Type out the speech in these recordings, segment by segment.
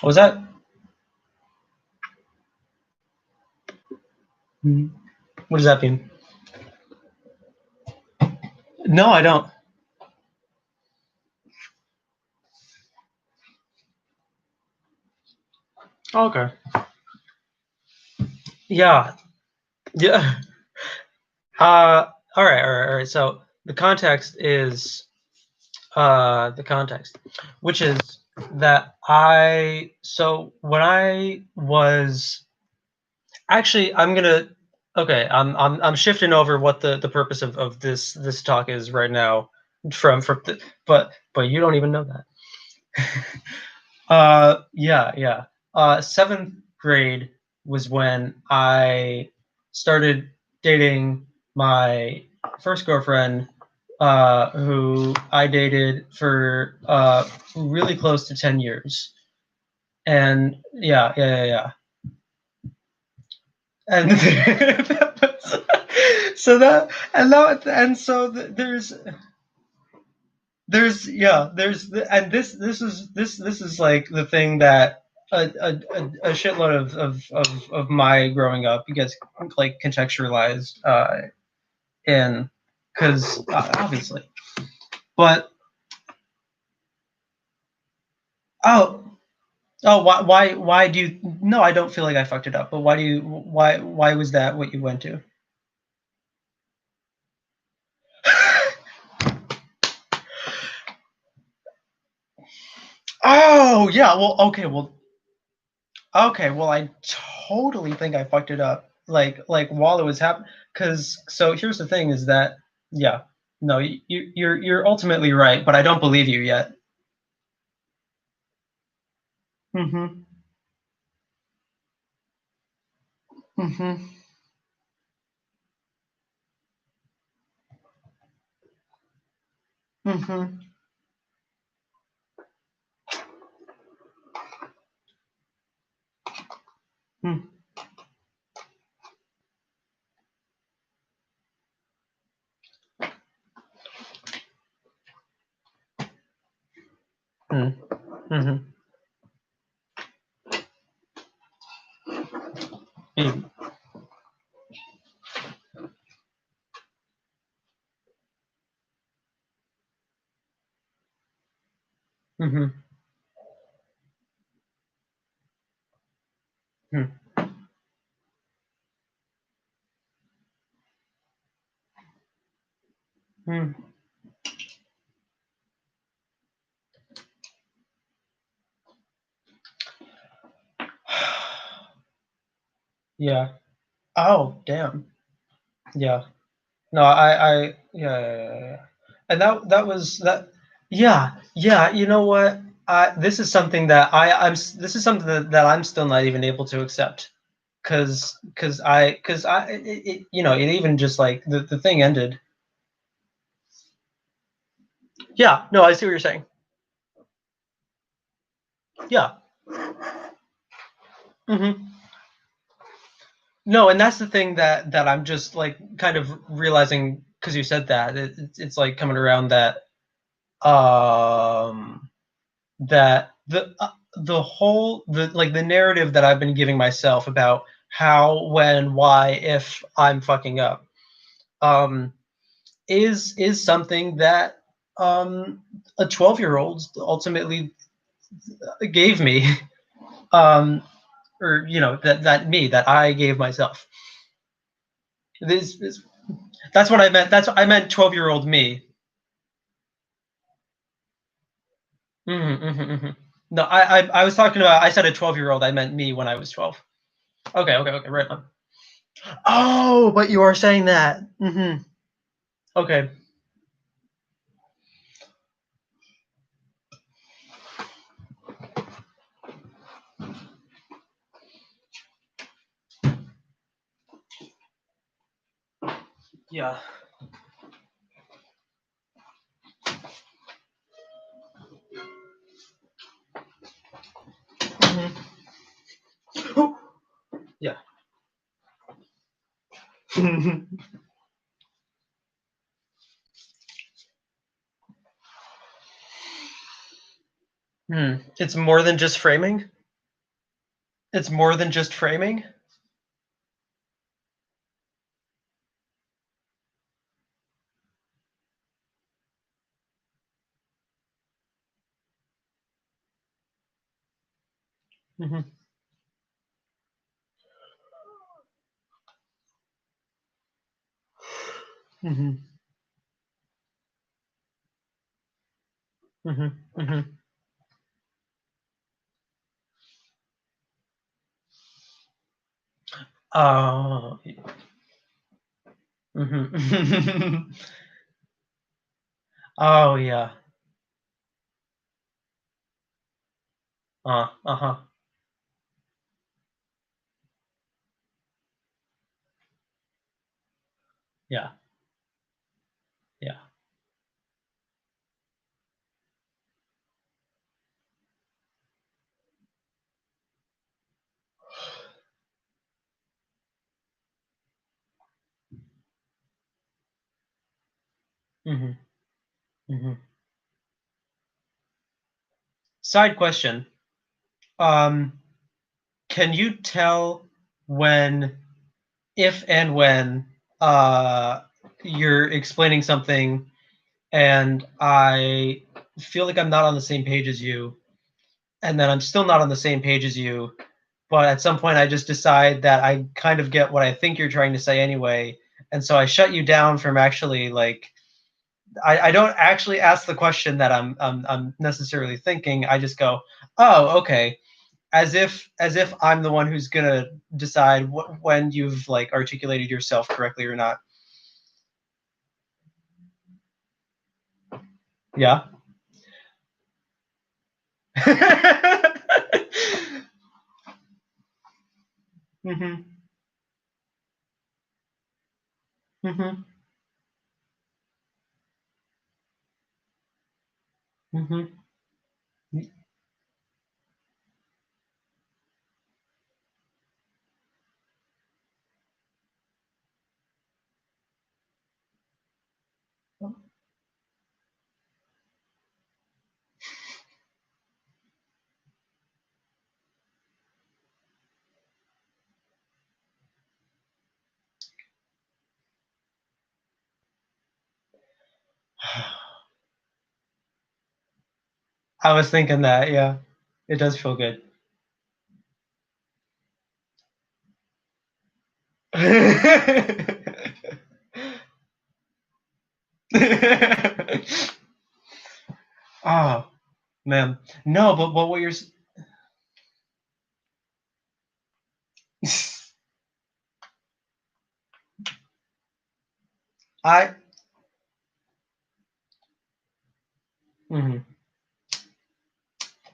What was that? What does that mean? No, I don't. Okay. Yeah. Yeah. All right. All right. All right. So the context, which is that so when I was actually, I'm shifting over what the purpose of this talk is right now but you don't even know that. Yeah, yeah. Seventh grade was when I started dating my first girlfriend, who I dated for really close to 10 years. And yeah, yeah, yeah, yeah. And so that and that and so and this is like the thing that a shitload of my growing up gets like contextualized in, because obviously, but oh why do you, no, I don't feel like I fucked it up, but why was that what you went to? Oh yeah, well okay, well I totally think I fucked it up, like while it was happening, because so here's the thing is that, yeah, no, you're ultimately right, but I don't believe you yet. Mm-hmm. Mm-hmm. Mm-hmm. Mm-hmm. Mm-hmm. Mm-hmm. Mm-hmm. Yeah. Oh damn. Yeah. No, yeah. And that was that. Yeah, yeah. You know what? This is something that this is something that I'm still not even able to accept, because you know, it even just like the thing ended. Yeah. No, I see what you're saying. Yeah. Hmm. No, and that's the thing that I'm just like kind of realizing, because you said that it's like coming around um that the whole the narrative that I've been giving myself about how, when, why, if I'm fucking up, um, is something that a 12-year-old ultimately gave me, um, or you know, that I gave myself. This is That's what I meant. That's I meant 12-year-old me. Mm-hmm. No, I was talking about, I said a 12-year-old. I meant me when I was 12. Okay, okay, okay, right on. Oh, but you are saying that. Mm-hmm. Okay. Yeah. Mm-hmm. Yeah. Hmm. It's more than just framing. It's more than just framing. Hmm. Hmm. Hmm. Hmm. Oh. Hmm. Oh yeah. Uh-huh. Yeah. Yeah. Hmm. Hmm. Side question. Um, can you tell when, if and when, uh, you're explaining something and I feel like I'm not on the same page as you, and then I'm still not on the same page as you, but at some point I just decide that I kind of get what I think you're trying to say anyway, and so I shut you down from actually like I don't actually ask the question that I'm necessarily thinking. I just go, oh, okay, as if I'm the one who's gonna decide when you've like articulated yourself correctly or not. Yeah. Mhm. Mhm. Mhm. I was thinking that, yeah. It does feel good. Oh, man. No, but what you're I mhm.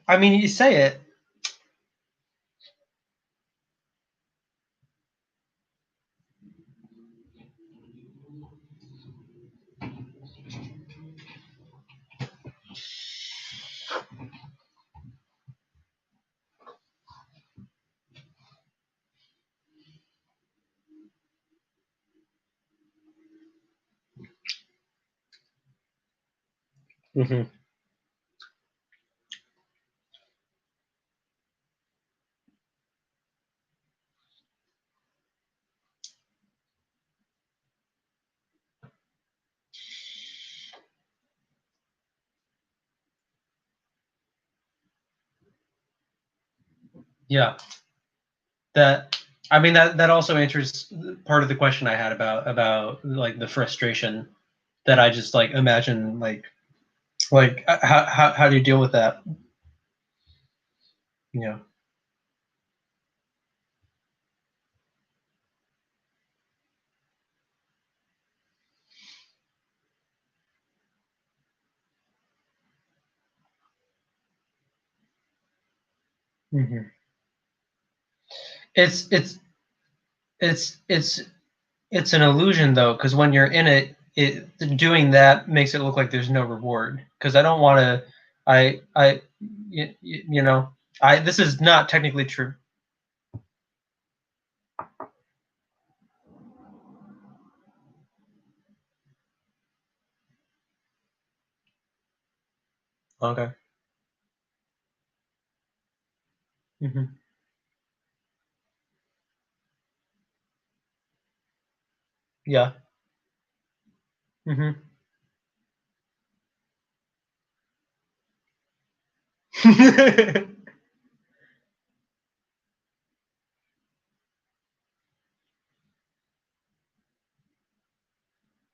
I mean, you say it. Mhm. Yeah. That I mean that also answers part of the question I had about like the frustration that I just like imagine how do you deal with that? Yeah. Hmm. It's it's it's it's it's an illusion though, because when you're in it, doing that makes it look like there's no reward. Because I don't want to, I you know, I this is not technically true. Okay. Hmm. Yeah. Mhm.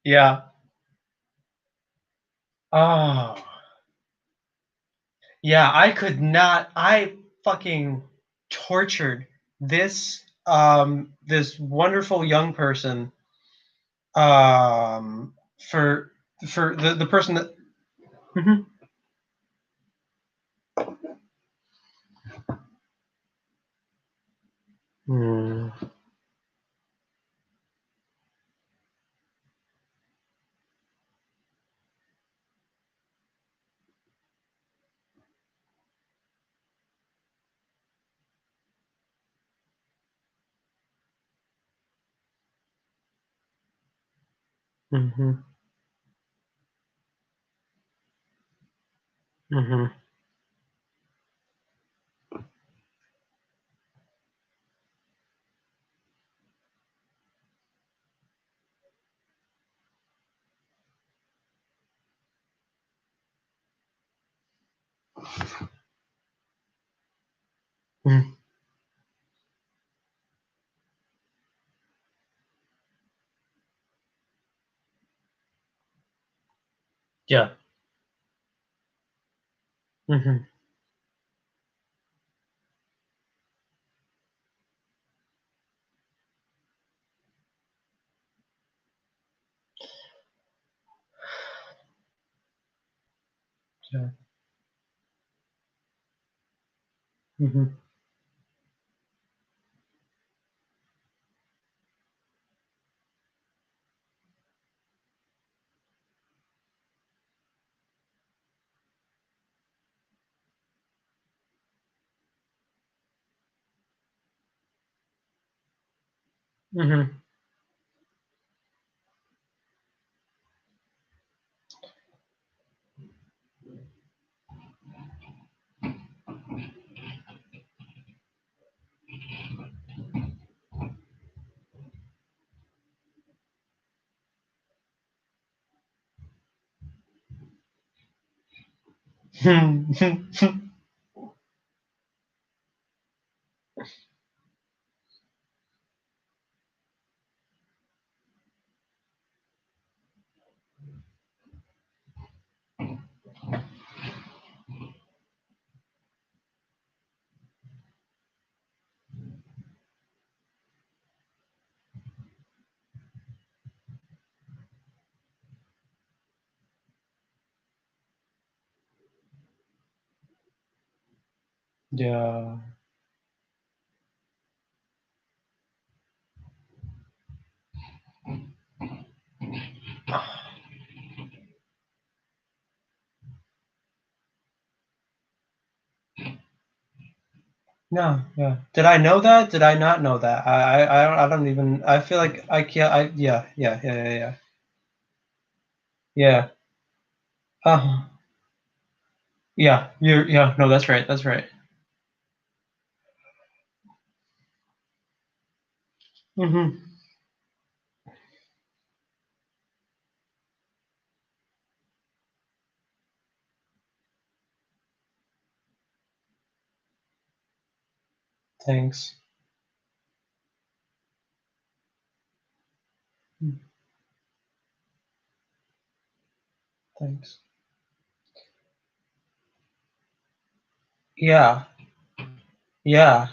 Yeah. Oh. Yeah, I could not I fucking tortured this wonderful young person, um, for the person that. Mhm. Mm. Mhm. Mhm. Mm. Yeah. Mhm. Yeah. Mhm. Mhm. Yeah. No, yeah. Did I know that? Did I not know that? I don't even I feel like I can't I yeah, yeah, yeah, yeah, yeah. Yeah. Uh, yeah, yeah, no, that's right, that's right. Mhm. Thanks. Mm, thanks. Yeah, yeah.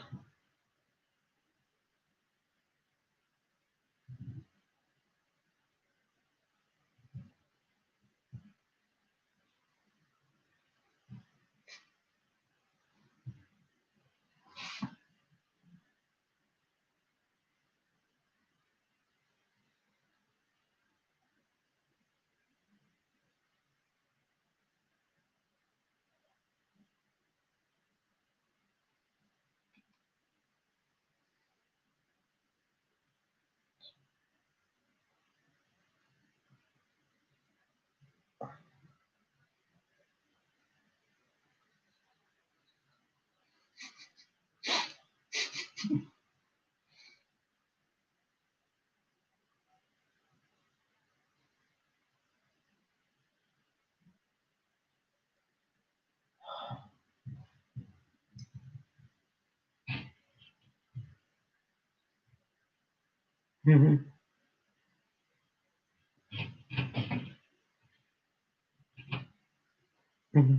Mm-hmm. Mm-hmm.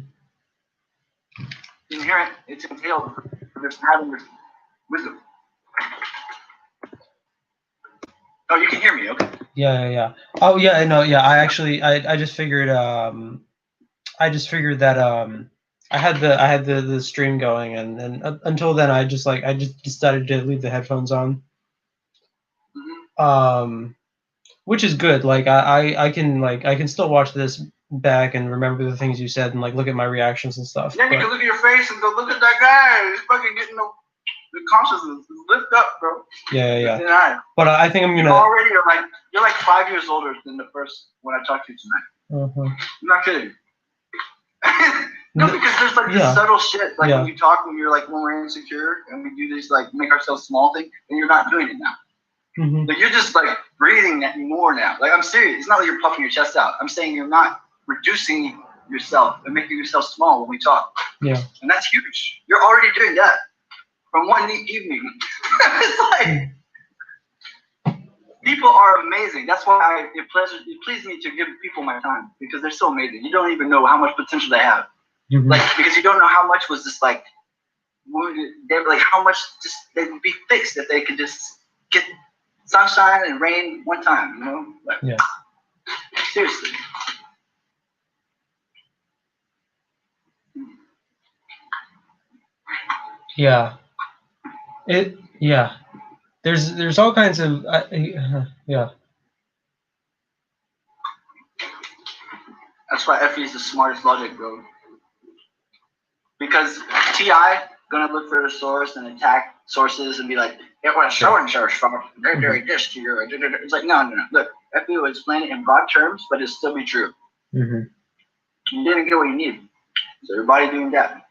Inherent, it's entailed for just having this wisdom. Oh, you can hear me, okay? Yeah. Oh yeah, I know. Yeah, I actually, I just figured, I just figured that, I had the stream going, and until then, I just decided to leave the headphones on. Mm-hmm. Which is good. Like I can still watch this back and remember the things you said and like look at my reactions and stuff. Then you can look at your face and go, look at that guy. He's fucking getting the consciousness lift up, bro. Yeah. But I think I'm gonna. You already are you're like 5 years older than the first when I talked to you tonight. Uh-huh. I'm not kidding. No, because there's like this subtle shit, like when you talk, when we're insecure and we do this, like make ourselves small thing, and you're not doing it now. Mm-hmm. Like you're just like breathing more now. Like I'm serious. It's not like you're puffing your chest out. I'm saying you're not reducing yourself and making yourself small when we talk. Yeah. And that's huge. You're already doing that from one evening. It's like people are amazing. That's why it pleases me to give people my time because they're so amazing. You don't even know how much potential they have. Mm-hmm. Like because you don't know how much was just like wounded. They're like how much just they would be fixed if they could just get sunshine and rain one time, you know? Like, yeah. Seriously. Yeah. Yeah. There's all kinds of yeah. That's why Effie is the smartest logic, bro. Because T.I. gonna look for the source and attack sources and be like, it was so and so's fault. They're doing this to you. It's like, no. Look, Effie will explain it in broad terms, but it'll still be true. Mm-hmm. You didn't get what you need. So everybody doing that.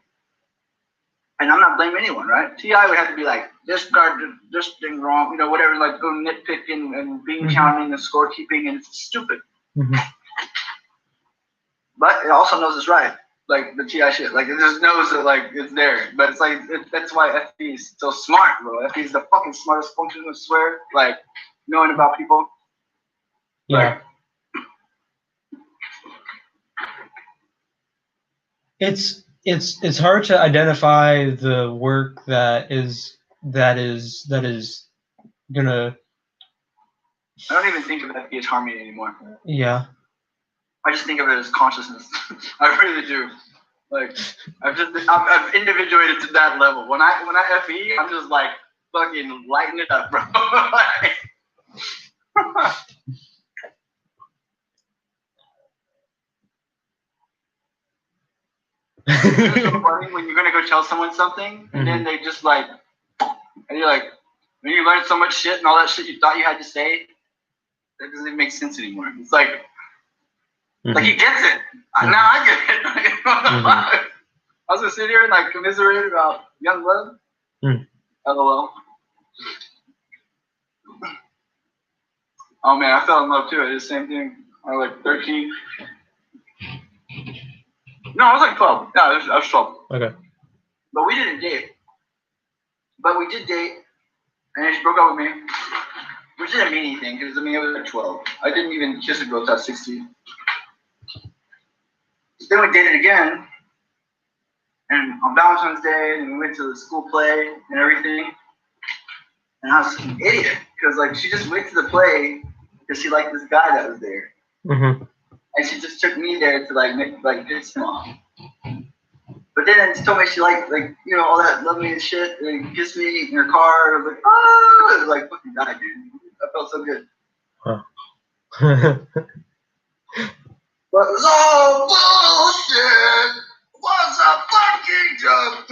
And I'm not blaming anyone, right? T.I. would have to be like, this guy did this thing wrong, you know, whatever, like go nitpicking and being counting and scorekeeping, and it's stupid. Mm-hmm. But it also knows it's right. Like the T.I. shit. Like it just knows that like it's there. But it's like that's why FB is so smart, bro. FB is the fucking smartest function, I swear. Like knowing about people. Yeah. Like, it's hard to identify the work that is gonna. I don't even think of FB as harmony anymore. Yeah. I just think of it as consciousness. I really do. Like I've individuated to that level. When I FE, I'm just like fucking lighting it up, bro. It's so funny when you're gonna go tell someone something, and then they just like, and you're like, when you learn so much shit and all that shit you thought you had to say, that doesn't even make sense anymore. It's like, like he gets it. Now I get it. I was gonna sit here and like commiserate about young love. LOL. Oh man, I fell in love too. I did the same thing. I was like 13. No, I was like 12. No, I was 12. Okay. But we didn't date. But we did date, and she broke up with me. Which didn't mean anything, because I was like 12. I didn't even kiss a girl until I was 16. Then we dated again, and on Valentine's Day, and we went to the school play and everything. And I was an idiot, because like she just went to the play because she liked this guy that was there. Mm-hmm. And she just took me there to like piss him off. But then she told me she liked you know all that love me and shit, and kissed me in her car. I was like, oh, it was like fucking died, dude. I felt so good. Huh. But it was all bullshit. What's a fucking joke?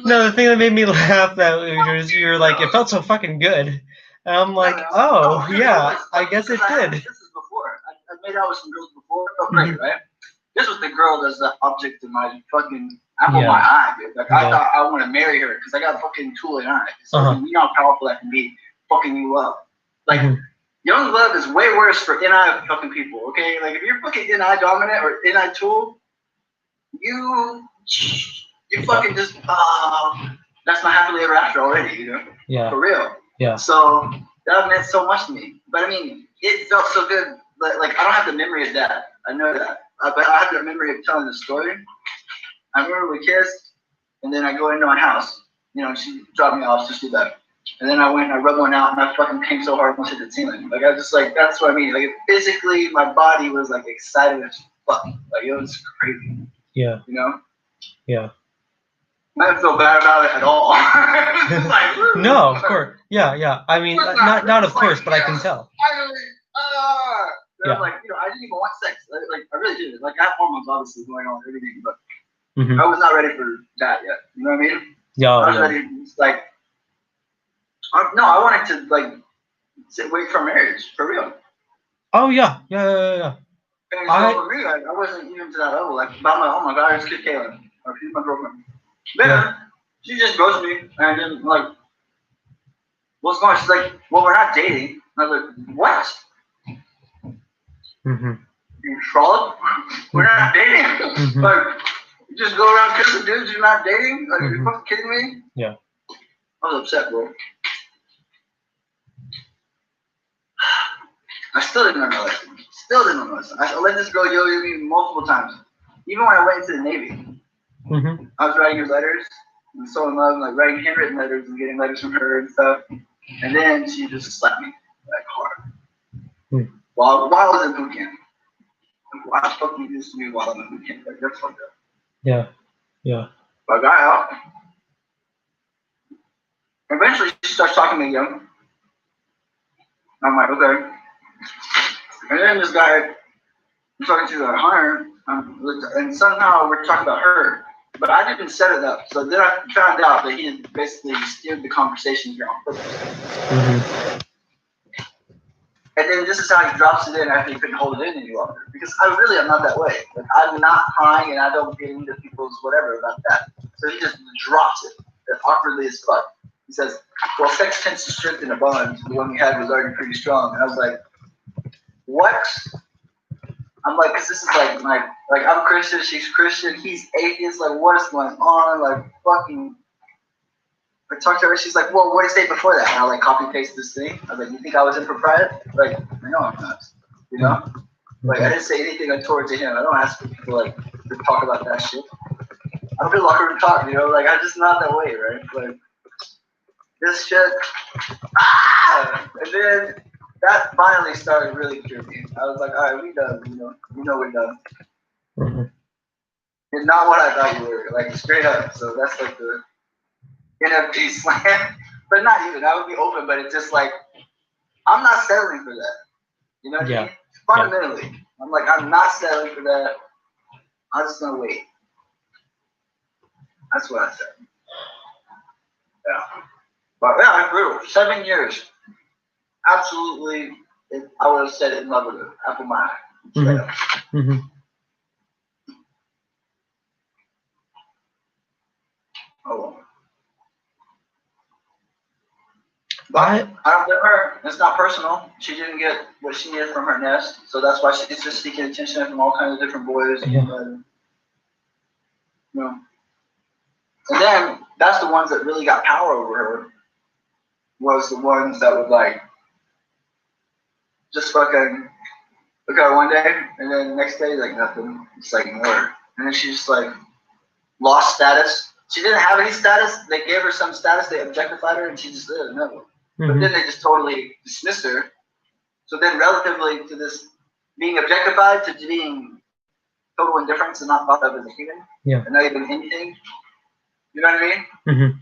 No, the thing that made me laugh was you're like, it felt so fucking good. And I'm like, yeah, I guess it did. This is before. I made out with some girls before. It felt great, right? This was the girl that's the object of my fucking apple of my eye, dude. Like, I thought I want to marry her because I got a fucking tool in eye. So you know how powerful that can be, fucking you up. Like, young love is way worse for NI fucking people, okay? Like, if you're fucking NI dominant or NI tool, you fucking just, that's my happily ever after already, you know? Yeah. For real. Yeah. So that meant so much to me. But I mean, it felt so good. Like I don't have the memory of that. I know that. But I have the memory of telling the story. I remember we kissed, and then I go into my house. You know, she dropped me off, just do that. And then I went and I rubbed one out, and I fucking came so hard, almost hit the ceiling. Like I just like that's what I mean. Like physically, my body was like excited as fuck. Like it was crazy. Yeah. You know. Yeah. I didn't feel bad about it at all. Like, no, of course. Yeah, yeah. I mean, not of course, but I can tell. Finally, yeah. Like, you know, I didn't even want sex. Like, I really didn't. Like, I have hormones obviously going on and everything, but I was not ready for that yet. You know what I mean? Yeah. I was ready. Like, I wanted to like wait for marriage for real. Oh yeah. And so for me, like, I wasn't even to that level. Like, about my, oh my god, I just kissed Kaylin, or she's my girlfriend. Then she just ghosted me, and then like, what's going on? She's like, well, we're not dating. And I was like, what? You trollop? We're not dating. Like, you just go around kissing dudes. You're not dating? Like, are you fucking kidding me? Yeah. I was upset, bro. I still didn't know that. I let this girl yo-yo me multiple times. Even when I went into the Navy, I was writing her letters. And so in love, like writing handwritten letters and getting letters from her and stuff. And then she just slapped me like hard. While I was in boot camp. Why the fuck you do this to me while I'm in boot camp? Like, that's fucked up. Yeah. But I got out. Eventually, she starts talking to me again. I'm like, okay. And then this guy, I'm talking to Hunter, and somehow we're talking about her. But I didn't set it up. So then I found out that he had basically steered the conversation here on purpose. And then this is how he drops it in after he couldn't hold it in any longer. Because I really am not that way. Like, I'm not crying and I don't get into people's whatever about that. So he just drops it awkwardly as fuck. He says, well, sex tends to strengthen a bond. The one we had was already pretty strong. And I was like, what? I'm like, because this is like I'm Christian, she's Christian, he's atheist. Like, what is going on? Like, fucking. I talked to her, she's like, well, what did you say before that? And I like copy paste this thing. I was like, you think I was impropriety? Like, no, I'm not. You know? Like, I didn't say anything untoward to him. I don't ask people like to talk about that shit. I don't feel awkward to talk, you know? Like, I'm just not that way, right? Like, this shit. And then that finally started really tripping. I was like, all right, we done, you know? We know we're done. You're not what I thought you were, like, straight up. So that's like the NFT slam, but not even. I would be open, but it's just like I'm not settling for that. You know what I mean? Fundamentally, I'm like I'm not settling for that. I'm just gonna wait. That's what I said. Yeah, but yeah, brutal. 7 years. Absolutely, I would have said in love with her. Apple my eye. Oh well. But I don't blame her. It's not personal. She didn't get what she needed from her nest, so that's why she's just seeking attention from all kinds of different boys. Yeah. You know. And then that's the ones that really got power over her. Was the ones that would like just fucking look at her one day, and then the next day like nothing. It's like more. And then she just like lost status. She didn't have any status. They gave her some status. They objectified her, and she just didn't know. But then they just totally dismissed her. So then relatively to this being objectified to being total indifference and not thought of as a human, and not even anything. You know what I mean?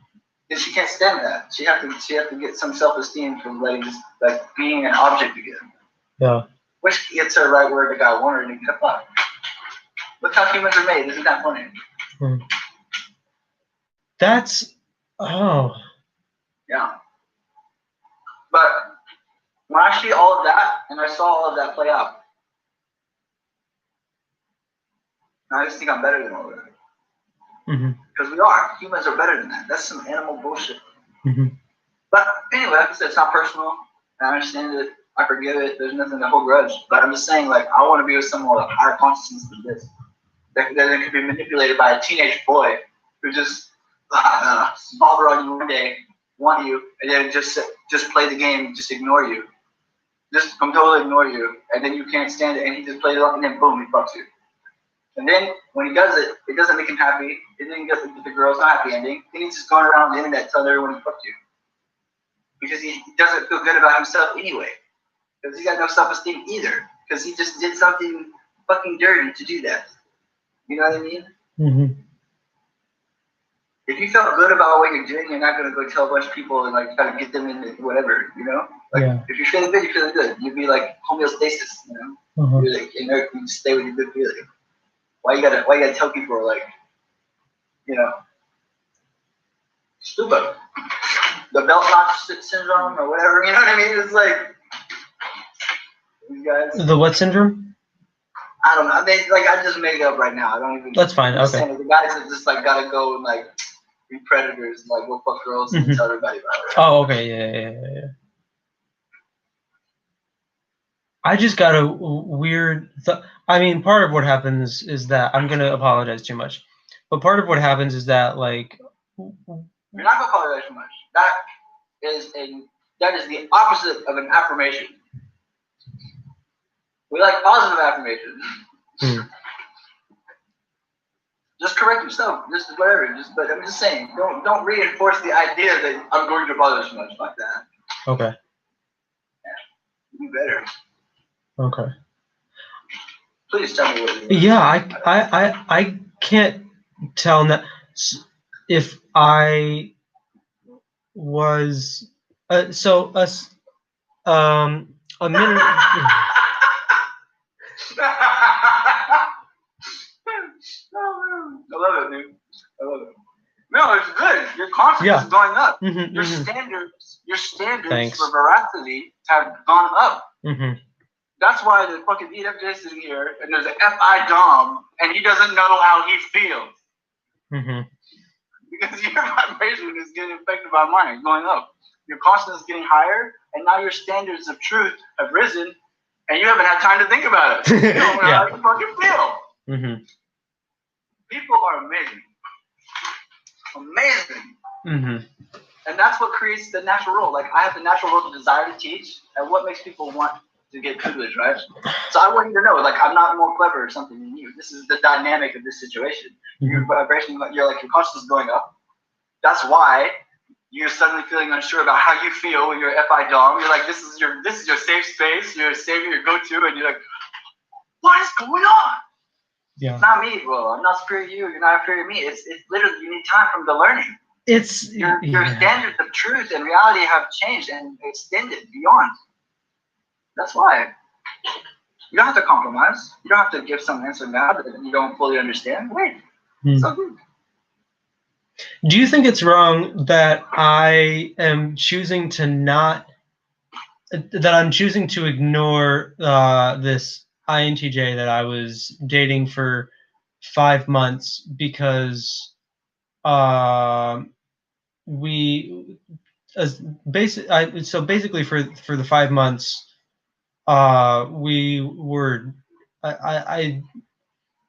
And she can't stand that. She have to get some self-esteem from letting just like being an object again. Yeah. Which gets her right where the guy wanted her to get up. Look how humans are made. Isn't that funny? That's Yeah. But when I see all of that, and I saw all of that play out, I just think I'm better than all of that. Because we are. Humans are better than that. That's some animal bullshit. But anyway, like I said, it's not personal. I understand it. I forgive it. There's nothing to hold grudge. But I'm just saying, like, I want to be with someone with a higher consciousness than this. That can be manipulated by a teenage boy who just slobber on you one day want you, and then just play the game, just ignore you, just totally ignore you, and then you can't stand it, and he just plays it off, and then boom, he fucks you. And then when he does it, it doesn't make him happy. It didn't get the girl's not happy ending. Then he's just going around the internet telling everyone he fucked you. Because he doesn't feel good about himself anyway. Because he's got no self-esteem either. Because he just did something fucking dirty to do that. You know what I mean? Mm-hmm. If you felt good about what you're doing, you're not gonna go tell a bunch of people and like try to get them into whatever, you know? Like if you're feeling good, you're feeling good. You'd be like homeostasis, you know? Uh-huh. You're like, you know, you just stay with your good feeling. Why you gotta tell people like, you know, stupid. The belt notch syndrome or whatever, you know what I mean? It's like these guys. The what syndrome? I don't know. I just made it up right now. I don't even. That's fine. Okay. The guys that just like gotta go and like be predators and like go fuck girls and tell everybody about it. Oh, okay. Yeah. I just got a weird. I mean, part of what happens is that I'm gonna apologize too much, but part of what happens is that like. You're not gonna apologize too much. That is the opposite of an affirmation. We like positive affirmations. Just correct yourself. Just whatever. But I'm just saying, don't reinforce the idea that I'm going to apologize too much like that. Okay. Yeah. You better. Okay. Please tell me what. Yeah, I can't tell that if I was a minute. I love it, dude. I love it. No, it's good. Your confidence is going up. Your standards for veracity have gone up. That's why the fucking EFJ is here, and there's an FI Dom, and he doesn't know how he feels. Because your vibration is getting affected by mine, going up. Your confidence is getting higher, and now your standards of truth have risen, and you haven't had time to think about it. You don't know how you fucking feel. People are amazing. Amazing. And that's what creates the natural role. Like, I have the natural role to desire to teach, and what makes people want to get privilege, right? So I want you to know, like, I'm not more clever or something than you. This is the dynamic of this situation. Your vibration, your consciousness is going up. That's why you're suddenly feeling unsure about how you feel when you're FI Dom. You're like, this is your safe space. You're a savior, your go-to, and you're like, what is going on? Yeah. It's not me, bro. I'm not superior to you. You're not inferior to me. It's literally, you need time from the learning. It's your standards of truth and reality have changed and extended beyond. That's why. You don't have to compromise. You don't have to give some answer now that you don't fully understand. Wait. So good. Do you think it's wrong that I am choosing to I'm choosing to ignore this INTJ that I was dating for 5 months because basically for the 5 months we were I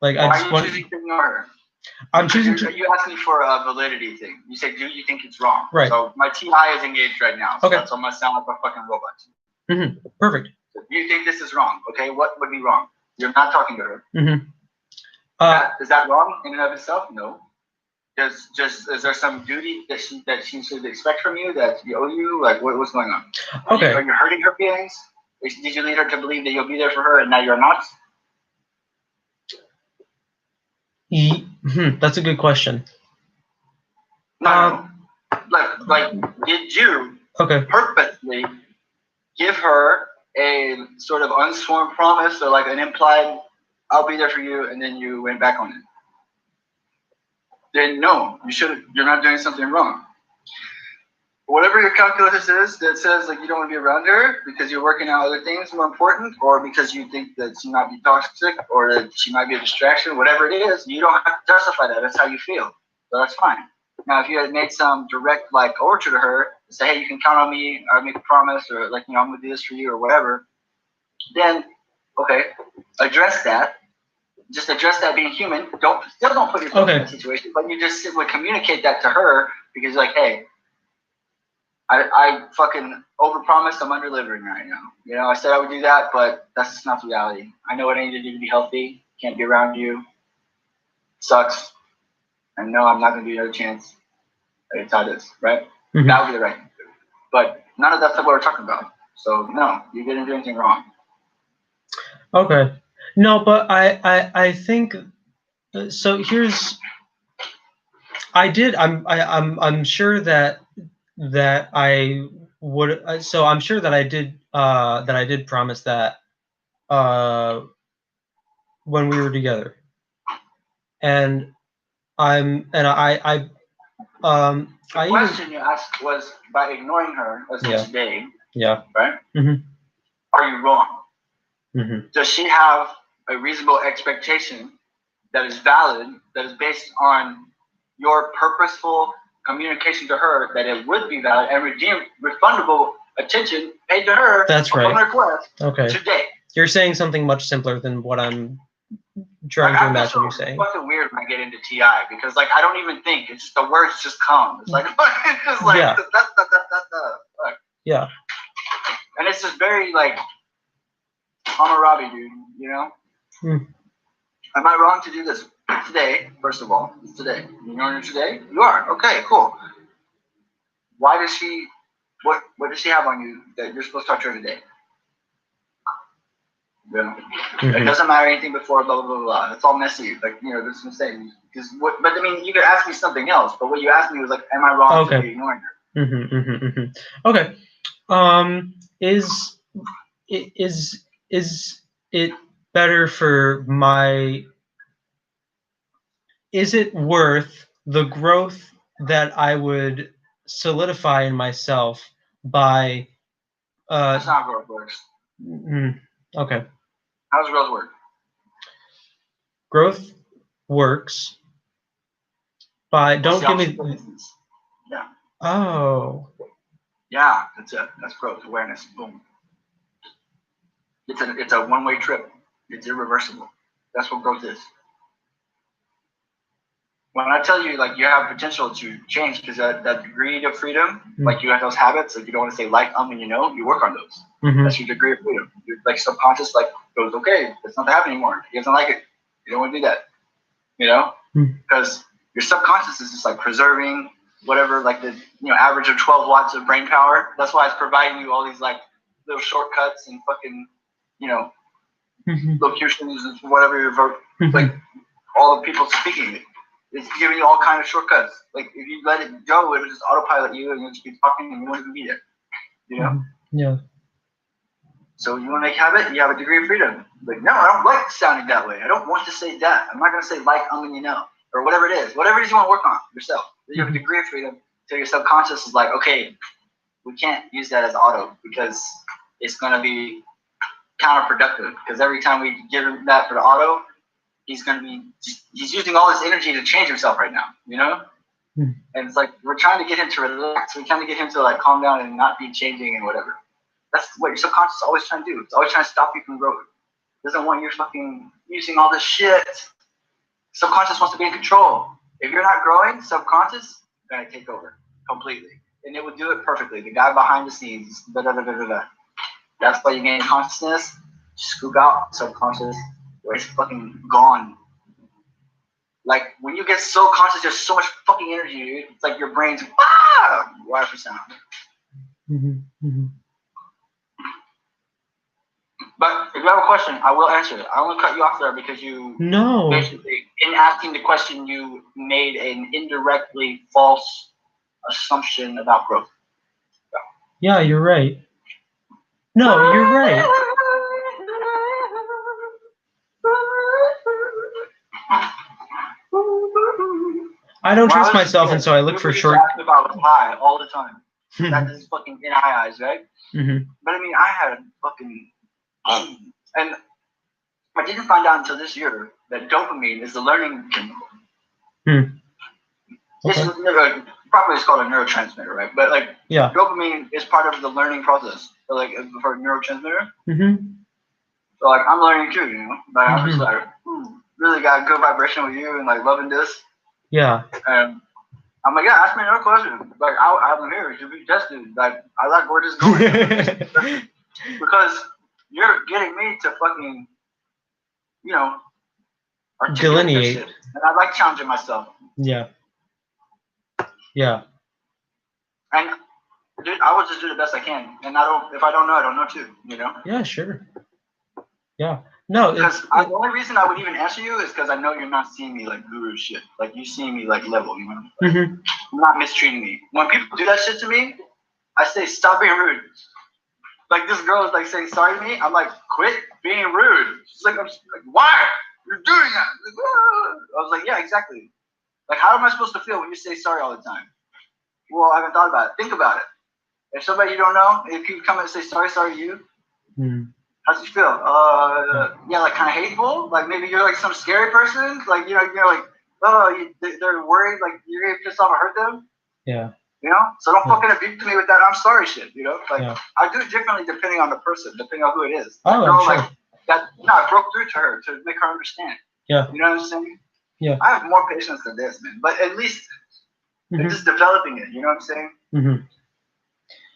choosing to ignore her? I'm choosing to. You asked me for a validity thing. You said, do you think it's wrong? Right. So my TI is engaged right now. So that's almost sound like a fucking robot. Perfect. So do you think this is wrong? Okay, what would be wrong? You're not talking to her. Is that wrong in and of itself? No. Is there some duty that she should expect from you that you owe you? Like, what's going on? Are you hurting her feelings? Did you lead her to believe that you'll be there for her and now you're not? That's a good question. No. Like, did you purposely give her a sort of unsworn promise or like an implied, I'll be there for you, and then you went back on it? Then no, you're not doing something wrong. Whatever your calculus is that says like you don't want to be around her because you're working out other things more important, or because you think that she might be toxic, or that she might be a distraction, whatever it is, you don't have to justify that. That's how you feel. So that's fine. Now, if you had made some direct like overture to her, say, hey, you can count on me, or make a promise, or like, I'm gonna do this for you, or whatever, then okay, address that. Just address that being human. Don't put yourself in that situation, but you just would communicate that to her because like, hey, I fucking overpromised. I'm under-delivering right now. You know, I said I would do that, but that's just not the reality. I know what I need to do to be healthy. Can't be around you. Sucks. I know I'm not going to give you another chance. It's how it is, right? Mhm. That would be the right thing to do. But none of that's what we're talking about. So, no, you didn't do anything wrong. Okay. No, but I think so. I'm sure that I would. So I'm sure that I did promise that when we were together, and The question you asked was by ignoring her today, yeah. right? Mhm. Are you wrong? Mhm. Does she have a reasonable expectation that is valid, that is based on your purposeful communication to her that it would be valid and redeem refundable attention paid to her That's upon right. request Okay. today? You're saying something much simpler than what I'm trying to imagine you saying. It's fucking weird when I get into TI because like I don't even think. It's just the words just come. It's like it's just like Yeah. Like, Yeah. and it's just very like Hammurabi, dude. You know. Hmm. Am I wrong to do this today? First of all, it's today. You know today? You are. Okay, cool. Why does she? What does she have on you that you're supposed to talk to her today? Yeah. Mhm. It doesn't matter anything before blah blah blah blah. That's all messy. Like you know, this is insane. But I mean, you could ask me something else. But what you asked me was like, am I wrong to be ignoring her? Okay. Is it better for my? Is it worth the growth that I would solidify in myself by? That's not how growth works. Okay. How does growth work? Growth works by don't give me. Yeah. Oh. Yeah, that's it. That's growth awareness. Boom. It's a one-way trip. It's irreversible. That's what growth is. When I tell you like you have potential to change because that degree of freedom, like you have those habits, like you don't want to say like and you know, you work on those. Mm-hmm. That's your degree of freedom. Your like subconscious like goes, okay, it's not happening anymore. He doesn't like it. You don't want to do that. You know? Because your subconscious is just like preserving whatever like the average of 12 watts of brain power. That's why it's providing you all these like little shortcuts and fucking locutions and whatever you're like all the people speaking it. It's giving you all kind of shortcuts. Like if you let it go, it'll just autopilot you, and you'll just be talking, and you won't even be there. You know? Yeah. So you want to make habit? You have a degree of freedom. Like no, I don't like sounding that way. I don't want to say that. I'm not gonna say like and you know, or whatever it is. Whatever it is you want to work on yourself. You have a degree of freedom. So your subconscious is like, okay, we can't use that as auto because it's gonna be counterproductive. Because every time we give him that for the auto, he's using all his energy to change himself right now, you know? And it's like, we're trying to get him to relax. We're trying to get him to like calm down and not be changing and whatever. That's what your subconscious is always trying to do. It's always trying to stop you from growing. It doesn't want you fucking using all this shit. Subconscious wants to be in control. If you're not growing, subconscious is going to take over completely. And it would do it perfectly. The guy behind the scenes, That's why you gain consciousness. Scoop out subconscious. Where it's fucking gone. Like when you get so conscious, there's so much fucking energy, dude. It's like your brain's wire for sound. But if you have a question, I will answer it. I won't cut you off there because you basically, in asking the question, you made an indirectly false assumption about growth. So. Yeah, you're right. No, you're right. I don't trust myself, and so I look for short. If I was high all the time. That is fucking in high eyes, right? But I mean, I had fucking, and I didn't find out until this year that dopamine is the learning chemical. This is probably it's called a neurotransmitter, right? But like, dopamine is part of the learning process. So like for a neurotransmitter. So like I'm learning too, you know. Like I'm just like really got a good vibration with you and like loving this. Yeah. I'm like, yeah, ask me another question. Like, I'm here to be tested. Like, I like where this is going. Because you're getting me to fucking, you know, articulate that Delineate. shit. And I like challenging myself. Yeah. Yeah. And dude, I will just do the best I can. And if I don't know, I don't know too, you know? Yeah, sure. Yeah. No, Because the only reason I would even answer you is because I know you're not seeing me like guru shit. Like, you see me like level, you know? Like, mm-hmm. you're not mistreating me. When people do that shit to me, I say, stop being rude. Like, this girl is like saying sorry to me. I'm like, quit being rude. She's like, why? You're doing that. Like, I was like, yeah, exactly. Like, how am I supposed to feel when you say sorry all the time? Well, I haven't thought about it. Think about it. If somebody you don't know, if you come and say sorry to you, how does it feel? Yeah, like kind of hateful. Like maybe you're like some scary person. Like you're like, oh, they're worried. Like you're gonna piss off or hurt them. Yeah. You know, so don't fucking abuse me with that I'm sorry shit. You know, like Yeah. I do it differently depending on the person, depending on who it is. Oh, girl, sure. like that. No, I broke through to her to make her understand. Yeah. You know what I'm saying? Yeah. I have more patience than this, man. But at least they're just developing it. You know what I'm saying? Mm-hmm.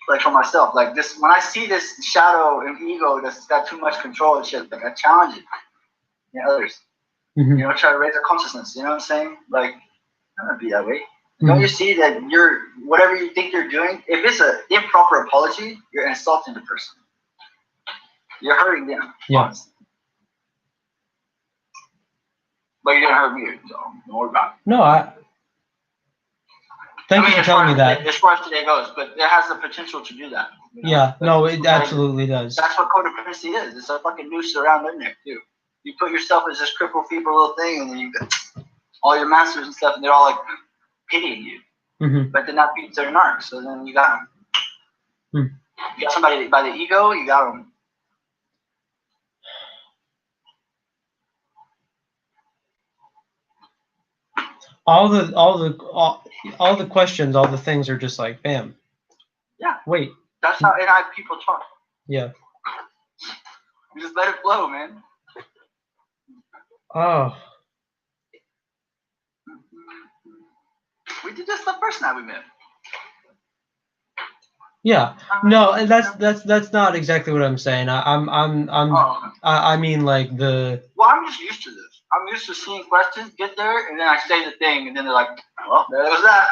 Like for myself, like this, when I see this shadow and ego that's got too much control and shit, like I challenge it in others. Mm-hmm. You know, try to raise their consciousness. You know what I'm saying? Like, I'm gonna be that way. Don't you see that you're whatever you think you're doing? If it's an improper apology, you're insulting the person. You're hurting them. Yeah. Honestly. But you didn't hurt me, so don't worry about it. No, Thank you for telling me that. As far as today goes, but it has the potential to do that. You know? Yeah, no, it absolutely does. That's what codependency is. It's a fucking noose around their neck, too. You put yourself as this crippled, feeble little thing, and then you got all your masters and stuff, and they're all like pitying you. Mm-hmm. But then that beats their narc, so then you got them. You got somebody by the ego, you got them. All the questions, all the things are just like, bam. Yeah. Wait. That's how NI people talk. Yeah. You just let it flow, man. Oh. We did this the first night we met. Yeah. No, that's not exactly what I'm saying. I mean like the. Well, I'm just used to this. I'm used to seeing questions get there, and then I say the thing, and then they're like, "Well, there goes that."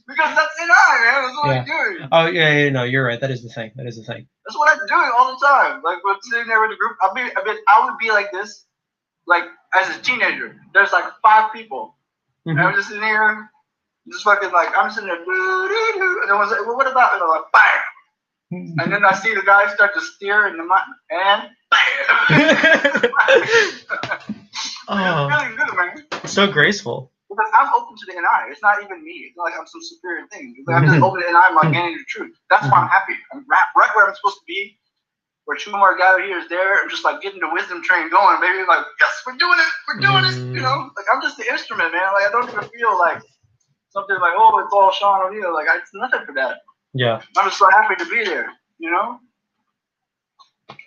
Because that's NI, man. That's what I do. Oh yeah, no, you're right. That is the thing. That's what I'm doing all the time. Like when sitting there with the group, I would be like this, like as a teenager. There's like 5 people, and I'm just sitting here, just fucking like I'm sitting there, and I was like, "Well, what about?" And I'm like, "Fire!" And then I see the guy start to steer in the mountain, and oh, really good, man. So graceful. Because I'm open to the NI. It's not even me. It's not like I'm some superior thing. I'm just open to the NI. I'm like getting the truth. That's why I'm happy. I'm right where I'm supposed to be. Where 2 more guys here is there. I'm just like getting the wisdom train going, baby. Like, yes, we're doing it. We're doing it. You know, like I'm just the instrument, man. Like I don't even feel like something like, oh, it's all Sean O'Neill. Like it's nothing for that. Yeah. I'm just so happy to be there, you know?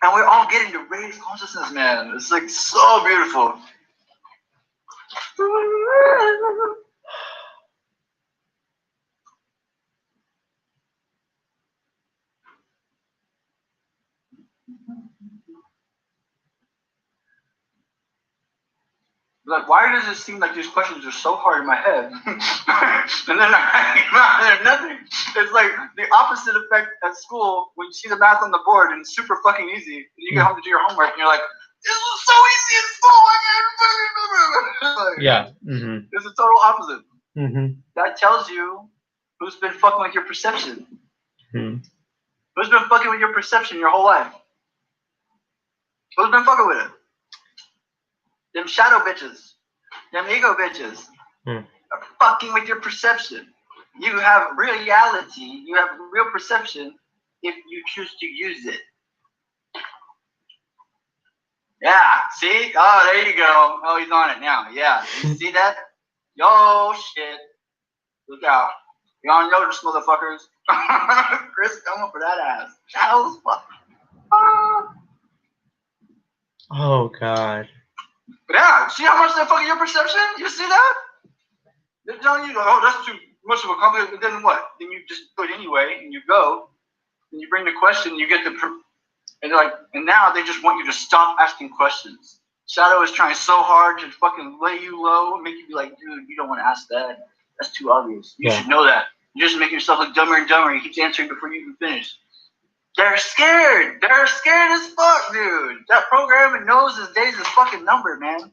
And we're all getting to raise consciousness, man. It's like so beautiful. Like, why does it seem like these questions are so hard in my head? And then they're nothing. It's like the opposite effect at school when you see the math on the board and it's super fucking easy. And you get home to do your homework and you're like, this was so easy in school. Like, yeah. It's the total opposite. That tells you who's been fucking with your perception. Who's been fucking with your perception your whole life? Who's been fucking with it? Them shadow bitches, them ego bitches are fucking with your perception. You have reality, you have real perception if you choose to use it. Yeah, see? Oh, there you go. Oh, he's on it now. Yeah, you see that? Yo, shit. Look out. Y'all notice, motherfuckers. Chris, come up for that ass. Shadows, fuck. Oh, God. Yeah, see how much they're fucking your perception? You see that? They're telling you, oh, that's too much of a compliment. But then what? Then you just do it anyway, and you go, and you bring the question, you get the, and they're like, and now they just want you to stop asking questions. Shadow is trying so hard to fucking lay you low and make you be like, dude, you don't want to ask that. That's too obvious. You should know that. You're just making yourself look dumber and dumber. He keeps answering before you even finish. They're scared. They're scared as fuck, dude. That program knows his days is fucking numbered, man.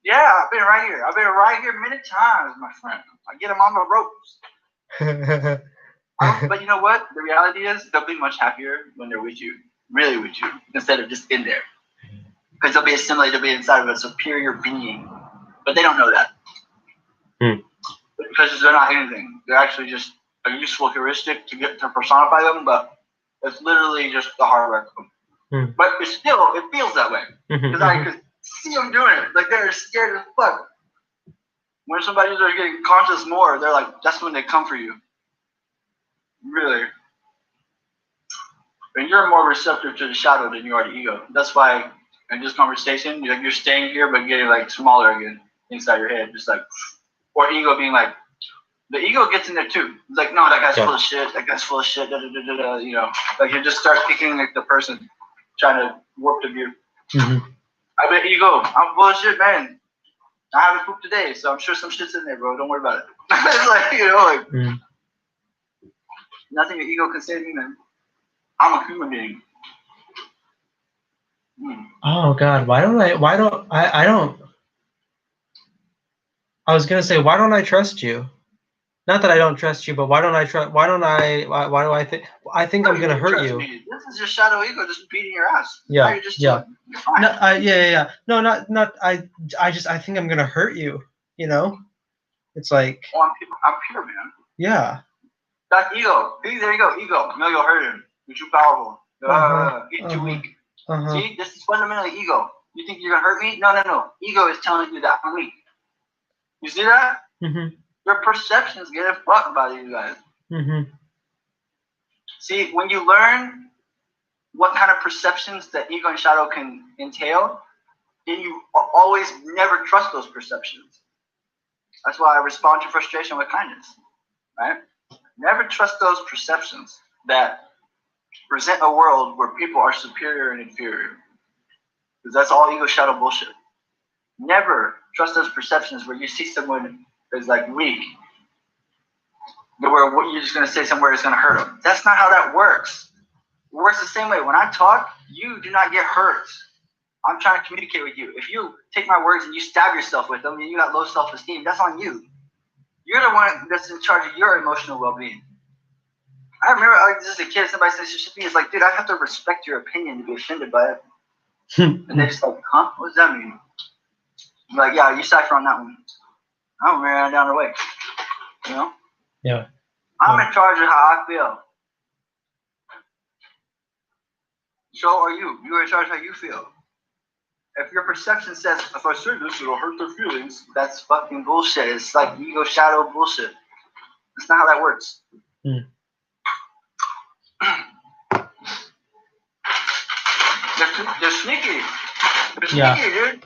Yeah, I've been right here. I've been right here many times, my friend. I get them on the ropes. But you know what? The reality is they'll be much happier when they're with you, really with you, instead of just in there. Because they'll be assimilated, they'll be inside of a superior being. But they don't know that. Because they're not anything. They're actually just a useful heuristic to get to personify them, but it's literally just the hardware code. But it feels that way. Because I could see them doing it. Like they're scared as fuck. When somebody's getting conscious more, they're like, that's when they come for you. Really. And you're more receptive to the shadow than you are the ego. That's why in this conversation, you're staying here but getting like smaller again inside your head. Just like, or ego being like, the ego gets in there too. It's like, no, that guy's full of shit. That guy's full of shit. Da, da, da, da, da, you know, like you just start picking like the person trying to warp the view. I bet ego, I'm full of shit, man. I haven't pooped today, so I'm sure some shit's in there, bro. Don't worry about it. It's like, you know, like nothing your ego can say to me, man. I'm a human being. Oh God, I was gonna say, why don't I trust you? Not that I don't trust you, but why do I think I'm gonna hurt you? Me. This is your shadow ego just beating your ass. Yeah, you're fine. No, No, not. I think I'm gonna hurt you. You know, it's like. Oh, I'm pure, man. Yeah. That's ego. See, there you go, ego. No, you'll hurt him. You're too powerful. You're too weak. See, this is fundamentally ego. You think you're gonna hurt me? No. Ego is telling you that I'm weak. You see that? Your perceptions get fucked by these guys. See, when you learn what kind of perceptions that ego and shadow can entail, then you always never trust those perceptions. That's why I respond to frustration with kindness, right? Never trust those perceptions that present a world where people are superior and inferior. Because that's all ego shadow bullshit. Never trust those perceptions where you see someone as like weak, where what you're just going to say somewhere is going to hurt them. That's not how that works. It works the same way. When I talk, you do not get hurt. I'm trying to communicate with you. If you take my words and you stab yourself with them and you got low self-esteem, that's on you. You're the one that's in charge of your emotional well-being. I remember, like, just a kid, somebody says shit to me. It's like, dude, I have to respect your opinion to be offended by it. And they're just like, huh? What does that mean? I'm like, yeah, you cipher on that one. I'm ran down the way. You know? Yeah. I'm in charge of how I feel. So are you. You're in charge of how you feel. If your perception says, if I say this, it'll hurt their feelings, that's fucking bullshit. It's like ego shadow bullshit. That's not how that works. They're sneaky. They're sneaky, dude.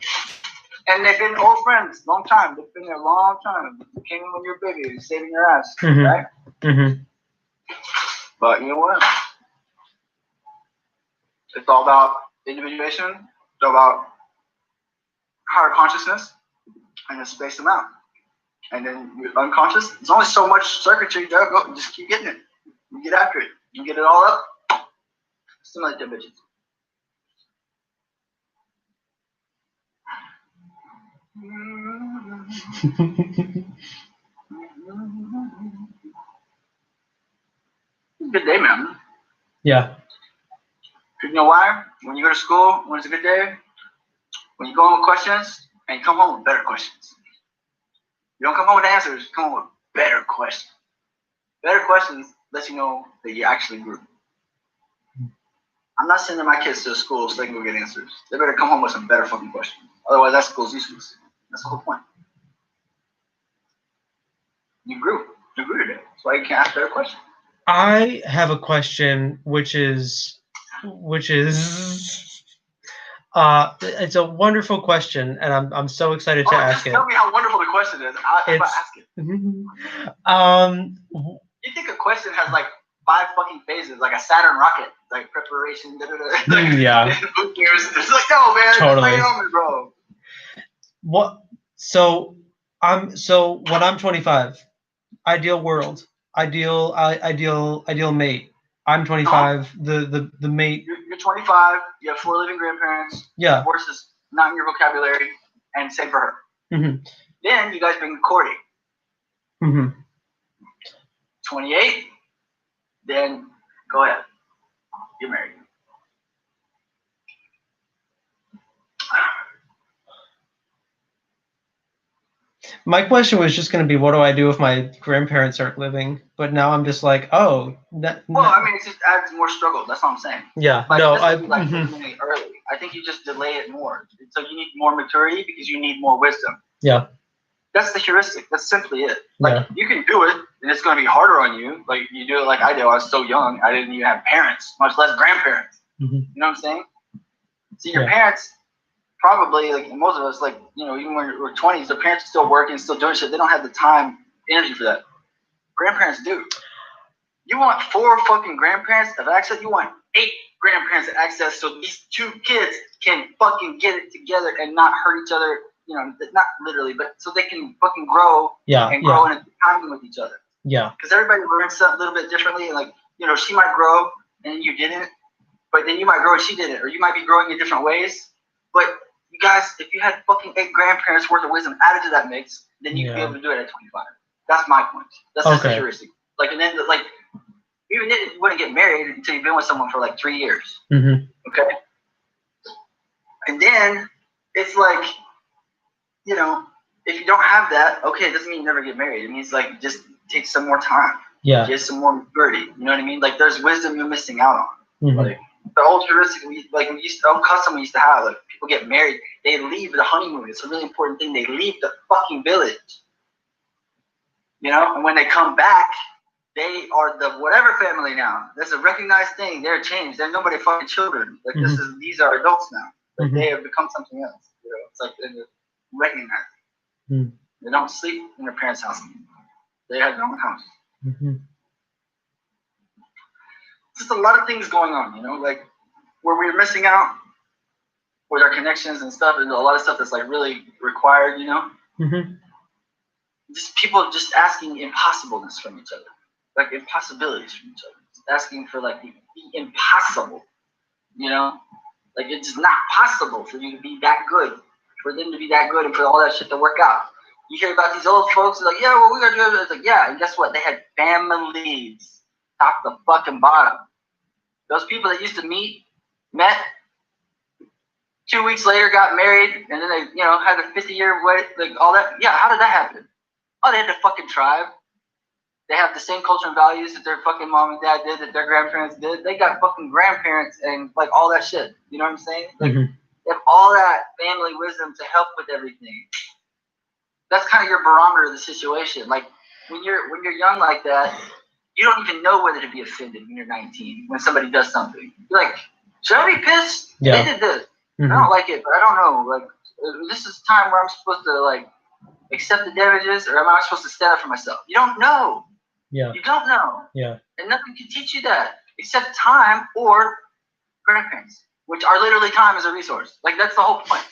And they've been old friends, long time. They've been there a long time. They came in when you were baby, saving your ass, right? But you know what? It's all about individuation. It's all about higher consciousness, and just space them out. And then you're unconscious. There's only so much circuitry you gotta go. Just keep getting it. You get after it. You get it all up. Stimulate them bitches. Good day, man. Yeah. You know why? When you go to school, when it's a good day, when you go home with questions, and you come home with better questions. You don't come home with answers, you come home with better questions. Better questions lets you know that you actually grew. I'm not sending my kids to school so they can go get answers. They better come home with some better fucking questions. Otherwise, that school's useless. That's the whole point. You grew. You grew today. That's why you can't ask better questions. I have a question, which is It's a wonderful question, and I'm so excited to ask just it. tell me how wonderful the question is. If I ask it. You think a question has like 5 fucking phases, like a Saturn rocket, like preparation, like, yeah. It's like, no, man, Totally. lay it on me, bro. What? So when I'm 25, ideal world, ideal mate. I'm 25. The mate. You're 25. You have 4 living grandparents. Yeah. Divorce is not in your vocabulary, and same for her. Mm-hmm. Then you guys been courting. Mm-hmm. 28. Then go ahead. Get married. My question was just going to be, what do I do if my grandparents aren't living? But now I'm just like, oh. Well, I mean, it just adds more struggle. That's what I'm saying. Yeah. Like, no, early. I think you just delay it more. So you need more maturity because you need more wisdom. Yeah. That's the heuristic. That's simply it. Like, you can do it, and it's going to be harder on you. Like, you do it like I did. I was so young. I didn't even have parents, much less grandparents. Mm-hmm. You know what I'm saying? See, your parents probably, like most of us, like, you know, even when we're 20s, their parents are still working, still doing shit. They don't have the time, energy for that. Grandparents do. You want 4 fucking grandparents of access? You want 8 grandparents of access so these 2 kids can fucking get it together and not hurt each other. You know, not literally, but so they can fucking grow and grow in a timing with each other. Yeah. Because everybody learns something a little bit differently. And like, you know, she might grow and you didn't, but then you might grow and she didn't, or you might be growing in different ways. But you guys, if you had fucking 8 grandparents worth of wisdom added to that mix, then you'd be able to do it at 25. That's my point. That's just the heuristic. Like, and then like, even then, you wouldn't get married until you've been with someone for like 3 years. Mm-hmm. Okay. And then it's like, you know, if you don't have that, okay, it doesn't mean you never get married. It means like just take some more time. Yeah. Get some more maturity. You know what I mean? Like there's wisdom you're missing out on. Mm-hmm. Like the old heuristic, old custom we used to have, like people get married, they leave the honeymoon. It's a really important thing. They leave the fucking village. You know, and when they come back, they are the whatever family now. That's a recognized thing. They're changed. They're nobody fucking children. Like these are adults now. Like they have become something else. You know, it's like they're recognized. Mm-hmm. They don't sleep in their parents' house anymore. They have their own house. Mm-hmm. Just a lot of things going on, you know, like where we're missing out with our connections and stuff, and a lot of stuff that's like really required, you know. Mm-hmm. Just people just asking impossibleness from each other. Like impossibilities from each other. Just asking for like the impossible, you know? Like it's not possible for you to be that good, for them to be that good and for all that shit to work out. You hear about these old folks, like, yeah, well, we gotta do it. It's like, yeah, and guess what? They had families, top to fucking bottom. Those people that used to met, 2 weeks later got married, and then they, you know, had a 50-year wait, like all that. Yeah, how did that happen? Oh, they had a fucking tribe. They have the same culture and values that their fucking mom and dad did, that their grandparents did. They got fucking grandparents and like all that shit. You know what I'm saying? Like, they have all that family wisdom to help with everything. That's kind of your barometer of the situation. Like when you're young like that, you don't even know whether to be offended when you're 19 when somebody does something. You're like, should I be pissed? Yeah. They did this. Mm-hmm. I don't like it, but I don't know. Like this is time where I'm supposed to like accept the damages, or am I supposed to stand up for myself? You don't know. Yeah. You don't know. Yeah. And nothing can teach you that except time or grandparents, which are literally time as a resource. Like that's the whole point.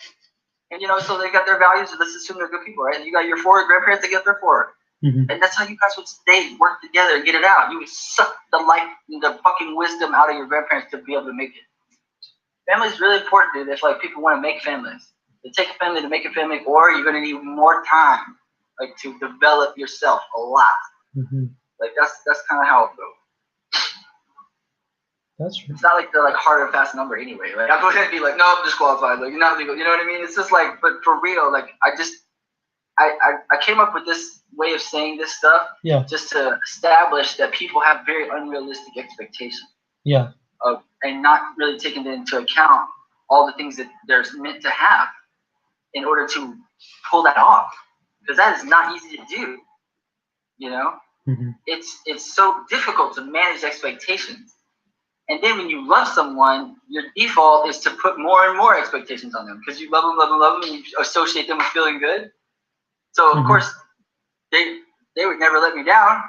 And you know, so they got their values, and let's assume they're good people, right? And you got your 4 grandparents that get their 4. Mm-hmm. And that's how you guys would stay, work together, and get it out. You would suck the fucking wisdom out of your grandparents to be able to make it. Family is really important, dude. If like people want to make families, to take a family to make a family, or you're gonna need more time, like to develop yourself a lot. Mm-hmm. Like that's kind of how it goes. That's true. It's not like they're like hard and fast number anyway. Like I'm gonna be like, no, I'm disqualified. Like you're not legal. You know what I mean? It's just like, but for real, like I came up with this way of saying this stuff, just to establish that people have very unrealistic expectations. Yeah. And not really taking into account all the things that they're meant to have in order to pull that off, because that is not easy to do. You know, it's so difficult to manage expectations. And then when you love someone, your default is to put more and more expectations on them because you love them, love them, love them, and you associate them with feeling good. So of course, they would never let me down.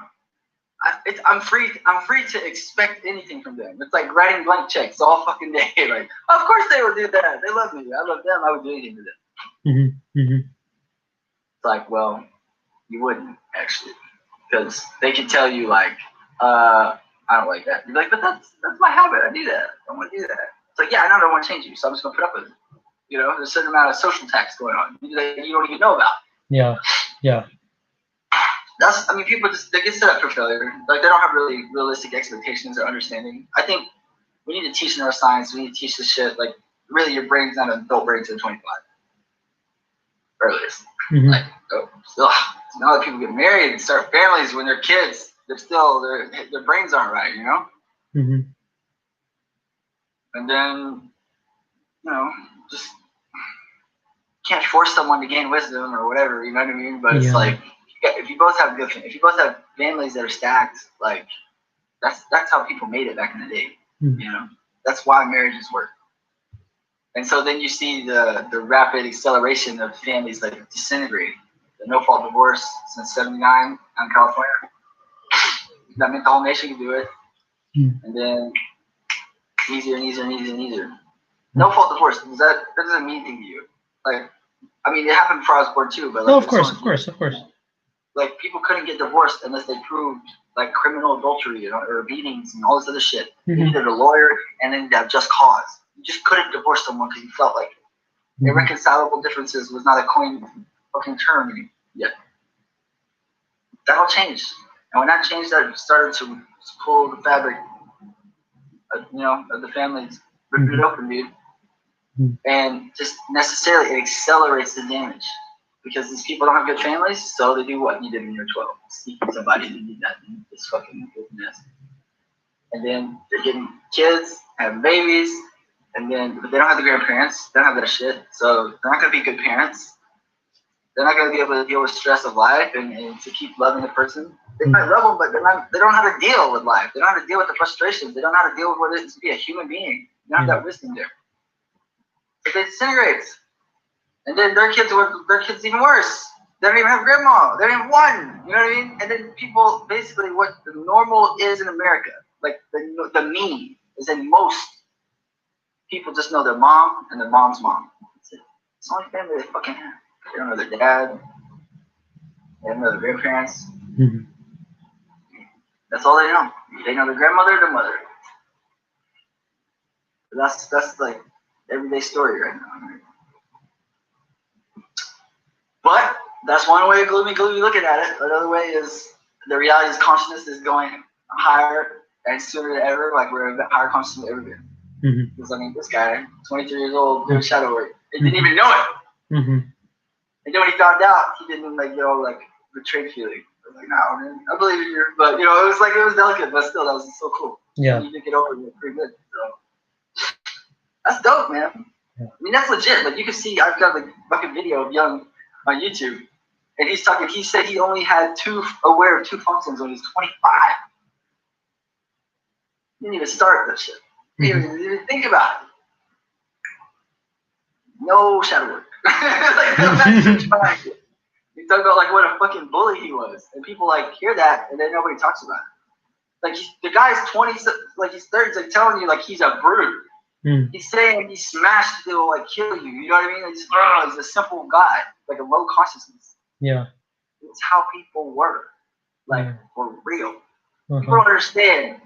I'm free to expect anything from them. It's like writing blank checks all fucking day. Like, of course they would do that. They love me. I love them. I would do anything for them. It's like, well, you wouldn't actually, because they can tell you like, I don't like that. You're like, but that's my habit. I do that. I don't want to do that. It's like, yeah, I know I don't want to change you, so I'm just gonna put up with it. You know, there's a certain amount of social tax going on that you don't even know about. Yeah. I mean, people they get set up for failure. Like, they don't have really realistic expectations or understanding. I think we need to teach neuroscience. We need to teach this shit. Like, really, your brain's not an adult brain until 25. Earliest. Like, now that people get married and start families when they're kids, they're still, their brains aren't right, you know? And then, you know, just can't force someone to gain wisdom or whatever, you know what I mean? But it's like, if you both have families that are stacked, like, that's how people made it back in the day. You know, that's why marriages work. And so then you see the rapid acceleration of families like disintegrating. The no-fault divorce since '79 in California. That meant the whole nation could do it. And then easier and easier and easier and easier. No-fault divorce, that doesn't mean anything to you. Like, I mean, it happened before I was born too, but like, no, of course. Like, people couldn't get divorced unless they proved like criminal adultery or beatings and all this other shit. You needed a lawyer and then have just cause. You just couldn't divorce someone because you felt like irreconcilable differences was not a coined fucking term yet. That all changed. And when that changed, that started to pull the fabric of the families, rip it open, dude. And just necessarily it accelerates the damage. Because these people don't have good families, so they do what you did when you were 12. Seeking somebody to do that in this fucking mess. And then they're getting kids, having babies, but they don't have the grandparents, they don't have that shit, so they're not going to be good parents. They're not going to be able to deal with stress of life and to keep loving the person. They might love them, but they don't know how to deal with life. They don't know how to deal with the frustrations. They don't know how to deal with what it is to be a human being. They don't have that wisdom there. So they disintegrate. And then their kids even worse. They don't even have grandma. They don't even have one. You know what I mean? And then people, basically what the normal is in America, like the mean, is that most people just know their mom and their mom's mom. That's it. It's the only family they fucking have. They don't know their dad. They don't know their grandparents. That's all they know. They know their grandmother, their mother. But that's like everyday story right now. But that's one way of gloomy looking at it. Another way is the reality is consciousness is going higher and sooner than ever. Like, we're a higher consciousness than ever been. Because I mean, this guy, 23 years old, doing shadow work, he didn't even know it. And then when he found out, he didn't betrayed feeling. I was like, no, man, I believe in you. But it was delicate, but still, that was so cool. Yeah. And you did get over it pretty good. So that's dope, man. I mean, that's legit. Like, you can see, I've got a fucking video of Young on YouTube, and he's talking. He said he only had aware of two functions when he was 25. He didn't even start that shit. He didn't even think about it. No shadow work. Like, no message behind it. He talked about like what a fucking bully he was, and people like hear that, and then nobody talks about it. Like, the guy's 20, like he's 30, like telling you like he's a brute. He's saying he smashed he'll like kill you. You know what I mean? He's a simple guy, like a low consciousness. Yeah. It's how people were, like for real. People don't understand,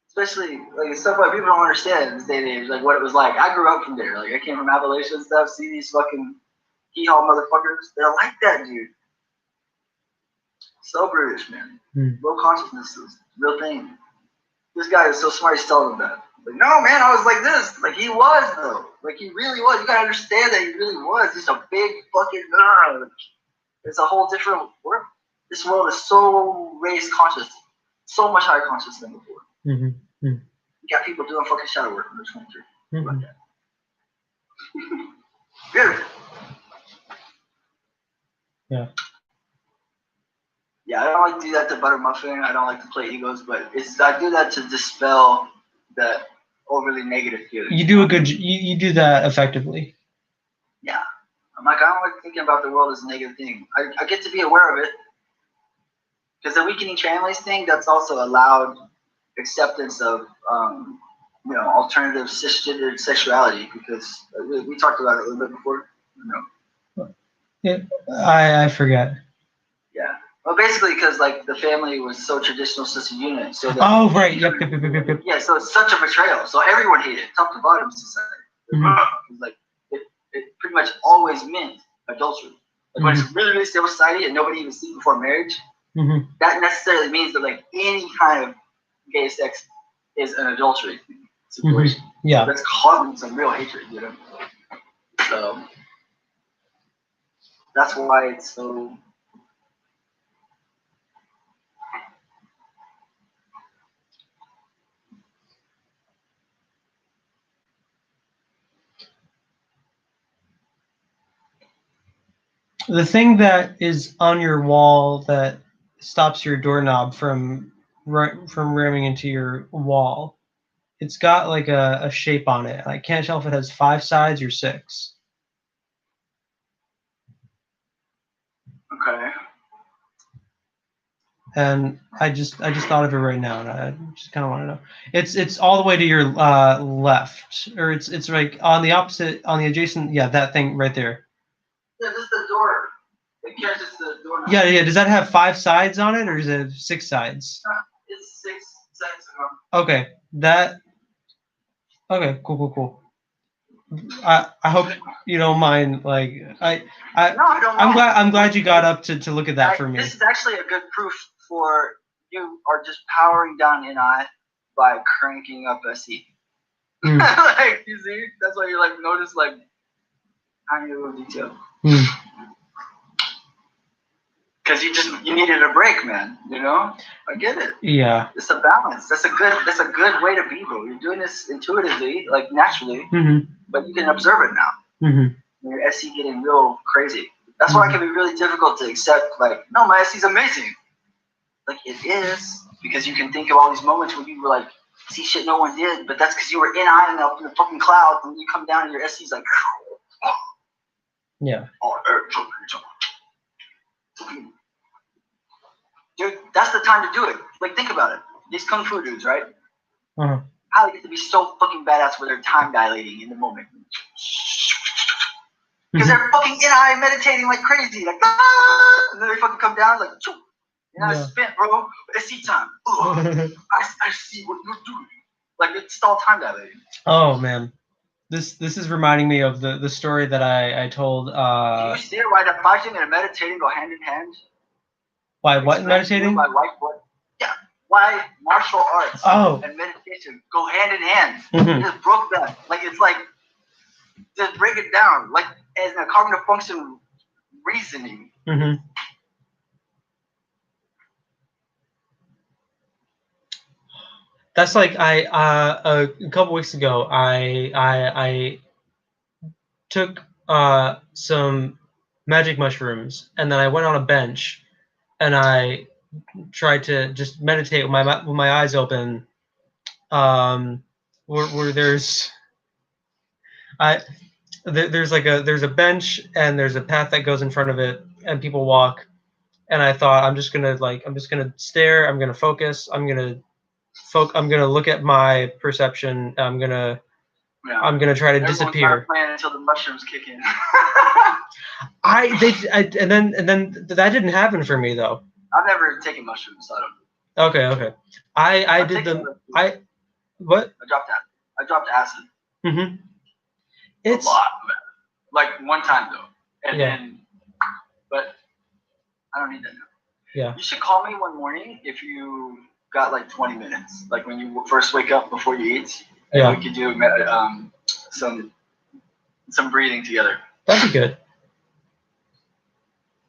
especially like stuff like people don't understand in this day and age, like what it was like. I grew up from there. Like, I came from Appalachia and stuff. See these fucking hee-haw motherfuckers? They're like that, dude. So brutish, man. Low consciousness is a real thing. This guy is so smart. He's telling them that. Like, no, man, I was like this. Like, he was, though. Like, he really was. You gotta understand that he really was. He's a big fucking nerd. It's a whole different world. This world is so race conscious. So much higher conscious than before. You got people doing fucking shadow work when they're 23. Like that. Beautiful. Yeah. Yeah, I don't like to do that to Butter Muffin. I don't like to play egos, but I do that to dispel that overly negative feeling. You do a good. You do that effectively. Yeah. I'm like, I don't like thinking about the world as a negative thing. I get to be aware of it. Because the weakening families thing, that's also allowed acceptance of, alternative cisgendered sexuality. Because we talked about it a little bit before. Yeah, I forget. Yeah. Well, basically, because like the family was so traditional cis unit, so that Oh right, yep. Yeah, so it's such a betrayal. So everyone hated it, top to bottom society. Mm-hmm. Like it pretty much always meant adultery. Like when it's really, really stable society and nobody even sleep before marriage, that necessarily means that like any kind of gay sex is an adultery situation. Yeah. That's causing some real hatred, So that's why it's so. The thing that is on your wall that stops your doorknob from ramming into your wall, it's got like a shape on it. I can't tell if it has 5 sides or 6. Okay. And I just thought of it right now, and I just kind of want to know. It's all the way to your left, or it's like on the opposite, on the adjacent. Yeah, that thing right there. Yeah, just the door. It catches the door. Yeah. Does that have 5 sides on it, or is it 6 sides? It's 6 sides. Okay, that. Okay, cool. I hope you don't mind. Like No, I don't mind. I'm glad you got up to look at that for me. This is actually a good proof for you are just powering down NI by cranking up SE. Like you see, that's why you like notice like tiny little detail. Because you needed a break, man. I get it. Yeah. It's a balance. That's a good way to be, bro. You're doing this intuitively, like naturally, but you can observe it now. Your SE getting real crazy. That's why it can be really difficult to accept. Like, no, my SE's amazing. Like it is, because you can think of all these moments where you were like, see shit no one did, but that's because you were NI up in the fucking cloud, and you come down and your SE's like, yeah. Dude, that's the time to do it. Like, think about it. These kung fu dudes, right? How they get to be so fucking badass where they're time dilating in the moment. Because they're fucking NI meditating like crazy. Like, and then they fucking come down like, I spent, bro. SE time. I see what you're doing. Like, it's all time dilating. Oh, man. This is reminding me of the story that I told. Do you see it? Why the fighting and meditating go hand in hand? Why what meditating? My wife would. Yeah. Why martial arts and meditation go hand in hand? Just broke that. Like it's like just break it down. Like as a cognitive function reasoning. That's like a couple weeks ago I took some magic mushrooms and then I went on a bench and I tried to just meditate with my eyes open. Where there's there's a bench and there's a path that goes in front of it and people walk, and I thought I'm just gonna stare. I'm gonna focus. I'm gonna look at my perception. I'm gonna try to disappear. Playing until the mushrooms kick in. And then that didn't happen for me though. I've never taken mushrooms, so I don't know. Okay. I did what? I dropped acid. It's a lot, like one time though, but I don't need that now. Yeah. You should call me one morning if you got like 20 minutes, like when you first wake up before you eat. And we could do some breathing together. That'd be good.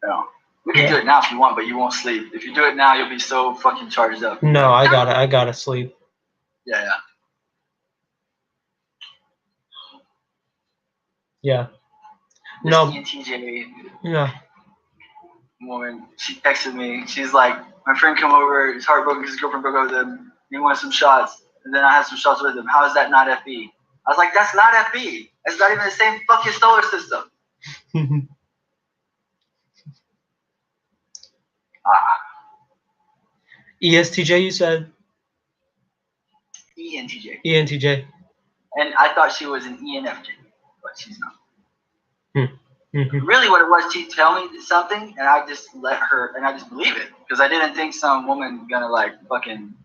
Yeah. We can do it now if you want, but you won't sleep. If you do it now, you'll be so fucking charged up. No, I gotta sleep. Yeah. Yeah. No. TJ. Yeah. Woman, she texted me. She's like, my friend come over. He's heartbroken because his girlfriend broke up with him. He wants some shots. And then I had some shots with him. How is that not FE? I was like, that's not FE. It's not even the same fucking solar system. ESTJ, you said? ENTJ. ENTJ. And I thought she was an ENFJ, but she's not. Mm-hmm. Really what it was, she'd tell me something, and I just let her, and I just believe it. Because I didn't think some woman gonna like fucking...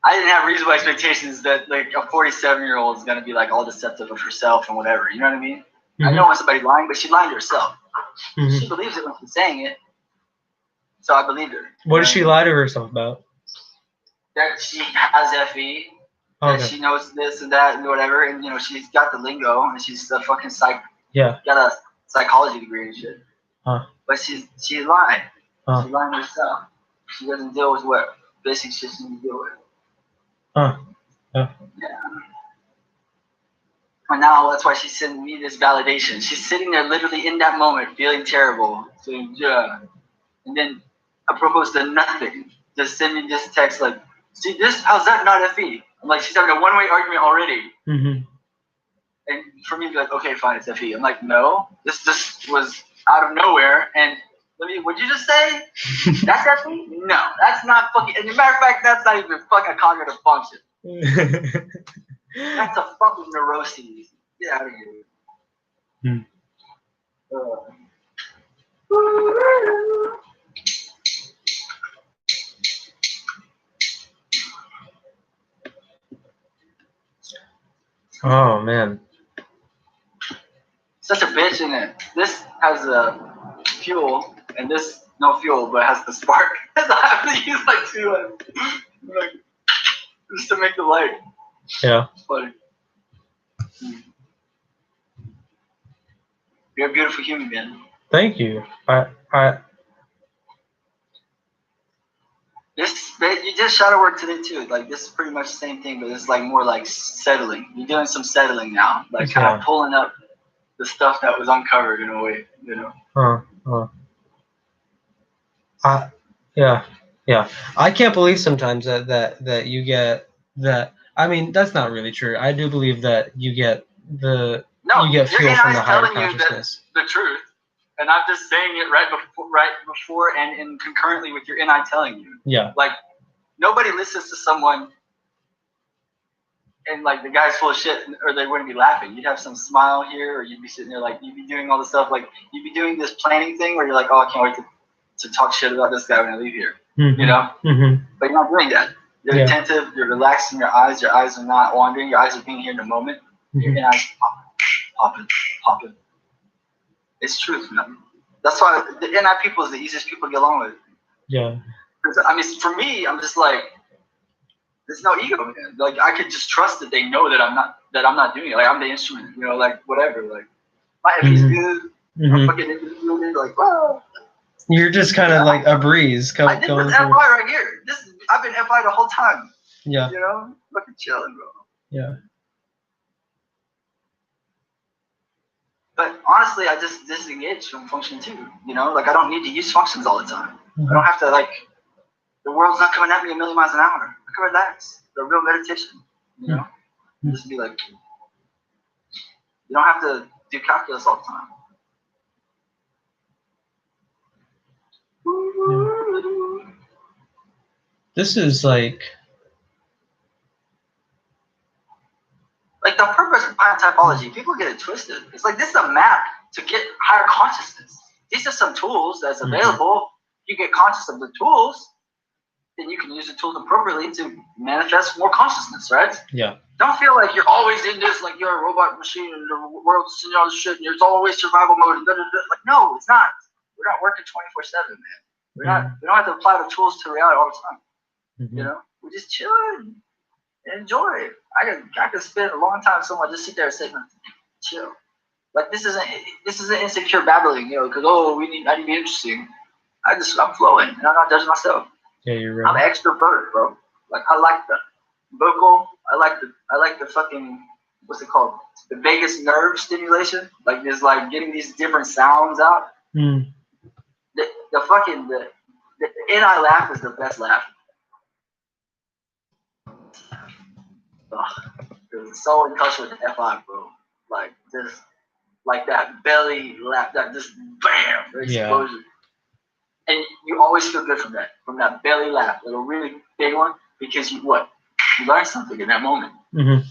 I didn't have reasonable expectations that like a 47-year-old is gonna be like all deceptive of herself and whatever. You know what I mean? Mm-hmm. I know when somebody's lying, but she's lying to herself. Mm-hmm. She believes it when she's saying it, so I believed her. What does she lie to herself about? That she has FE, that she knows this and that and whatever, and you know she's got the lingo and she's a fucking got a psychology degree and shit. But she's lying. She's lying to herself. She doesn't deal with what basic shit she needs to deal with. Yeah. And now that's why she's sending me this validation. She's sitting there literally in that moment, feeling terrible, saying yeah, and then apropos to nothing, just send me this text like, see this? How's that not FE? I'm like, she's having a one-way argument already. Mm-hmm. And for me to be like, okay, fine, it's FE. I'm like, no, this just was out of nowhere. And what'd you just say? That's FE? No, that's not fucking. As a matter of fact, that's not even fucking a cognitive function. That's a fucking neuroses. Get out of here. Oh man. Such a bitch in it. This has a fuel, and this no fuel, but has the spark. So I have to use like two, like just to make the light. Yeah. It's funny. You're a beautiful human, man. Thank you. You did shadow work today too. Like this is pretty much the same thing, but it's like more like settling. You're doing some settling now, like kind of pulling up the stuff that was uncovered in a way, you know. Yeah. I can't believe sometimes that you get that. I mean, that's not really true. I do believe that you get fuel from the higher consciousness. The truth. And I'm just saying it right before and concurrently with your NI telling you. Yeah. Like, nobody listens to someone and, like, the guy's full of shit, or they wouldn't be laughing. You'd have some smile here, or you'd be sitting there, like, you'd be doing all this stuff. Like, you'd be doing this planning thing where you're like, oh, I can't wait to talk shit about this guy when I leave here. Mm-hmm. You know? Mm-hmm. But you're not doing that. You're attentive. You're relaxing your eyes. Your eyes are not wandering. Your eyes are being here in the moment. Mm-hmm. Your eyes popping. It's truth, man. That's why the NI people is the easiest people to get along with. Yeah. I mean, for me, I'm just like, there's no ego, man. Like, I could just trust that they know that I'm not doing it. Like, I'm the instrument, you know, like whatever. Like, my FE's good. I'm fucking into like, wow. You're just kind of like a breeze. I did this FI right here. I've been FI the whole time. Yeah. You know, fucking chilling, bro. Yeah. But honestly, I just disengage from function too. You know, like I don't need to use functions all the time. I don't have to like. The world's not coming at me a million miles an hour. I can relax. The real meditation. You know, just be like. You don't have to do calculus all the time. Yeah. This is like the purpose of Pi typology, people get it twisted. It's like this is a map to get higher consciousness. These are some tools that's available. You get conscious of the tools, then you can use the tools appropriately to manifest more consciousness, right? Yeah. Don't feel like you're always in this, like you're a robot machine and the world's sending all this shit and it's always survival mode. And like, no, it's not. We're not working 24/7, man. We don't have to apply the tools to reality all the time. Mm-hmm. You know, we're just chilling and enjoy it. I could spend a long time somewhere just sit there and say, chill. Like this isn't insecure babbling, you know, because I need to be interesting. I'm flowing and I'm not judging myself. Yeah, you're right. I'm an extrovert, bro. Like I like the vocal. I like the fucking what's it called? The vagus nerve stimulation. Like there's like getting these different sounds out. Mm. The NI laugh is the best laugh. It was so in touch with FI, bro. Like just like that belly laugh, that just bam, the explosion. Yeah. And you always feel good from that belly laugh, little really big one, because you learned something in that moment. Mm-hmm.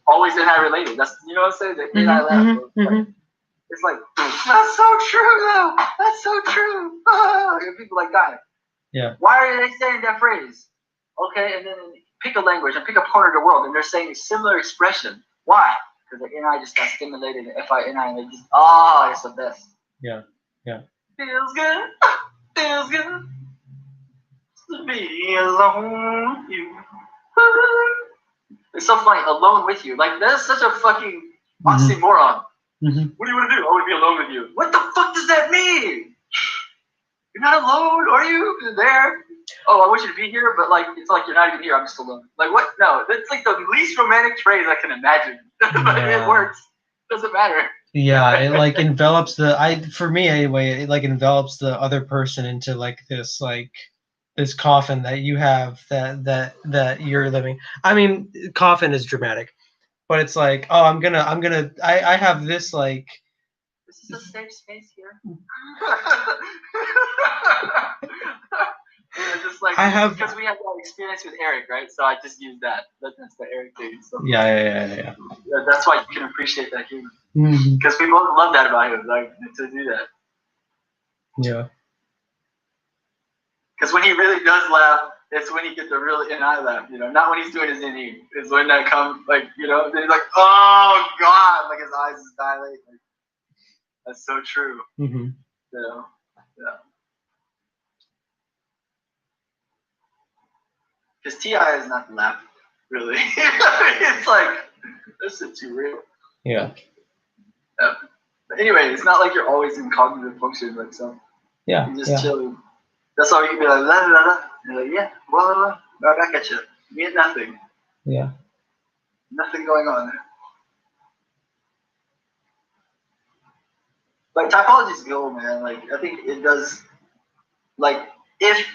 Always NI related. That's what I'm saying. The NI laugh. Mm-hmm. It's like that's so true though. That's so true. And people like dying. Yeah. Why are they saying that phrase? Okay, and then pick a language and pick a part of the world, and they're saying a similar expression. Why? Because the NI just got stimulated, the FI NI, and they just it's the best. Yeah. Yeah. Feels good. Feels good to be alone with you. It's so funny, alone with you. Like that's such a fucking oxymoron. Mm-hmm. What do you want to do? I want to be alone with you. What the fuck does that mean? You're not alone, are you? You're there. Oh, I want you to be here, but like it's like you're not even here. I'm just alone. Like what? No, that's like the least romantic phrase I can imagine. But it works. Doesn't matter. Yeah, it like envelops for me anyway. It like envelops the other person into like this coffin that you have that you're living. I mean, coffin is dramatic, but it's like, oh, I have this like. This is a safe space here. Just like because we have that experience with Eric, right? So I just use that. That's the Eric thing. So yeah. That's why you can appreciate that humor. Because we both love that about him, like to do that. Yeah. Because when he really does laugh, it's when he gets the real NI laugh, not when he's doing his NE. It's when that comes, then he's like, oh God, like his eyes is dilate. Like, that's so true. Mm-hmm. Yeah. Because T.I. is not laugh, really. It's like, this is too real. Yeah. But anyway, it's not like you're always in cognitive function, like so. Yeah. You're just chilling. That's all you can be like, la la la. You're like, yeah, blah blah blah. Right back at you. You get nothing. Yeah. Nothing going on there. Like typology's gold, man. Like I think it does. Like if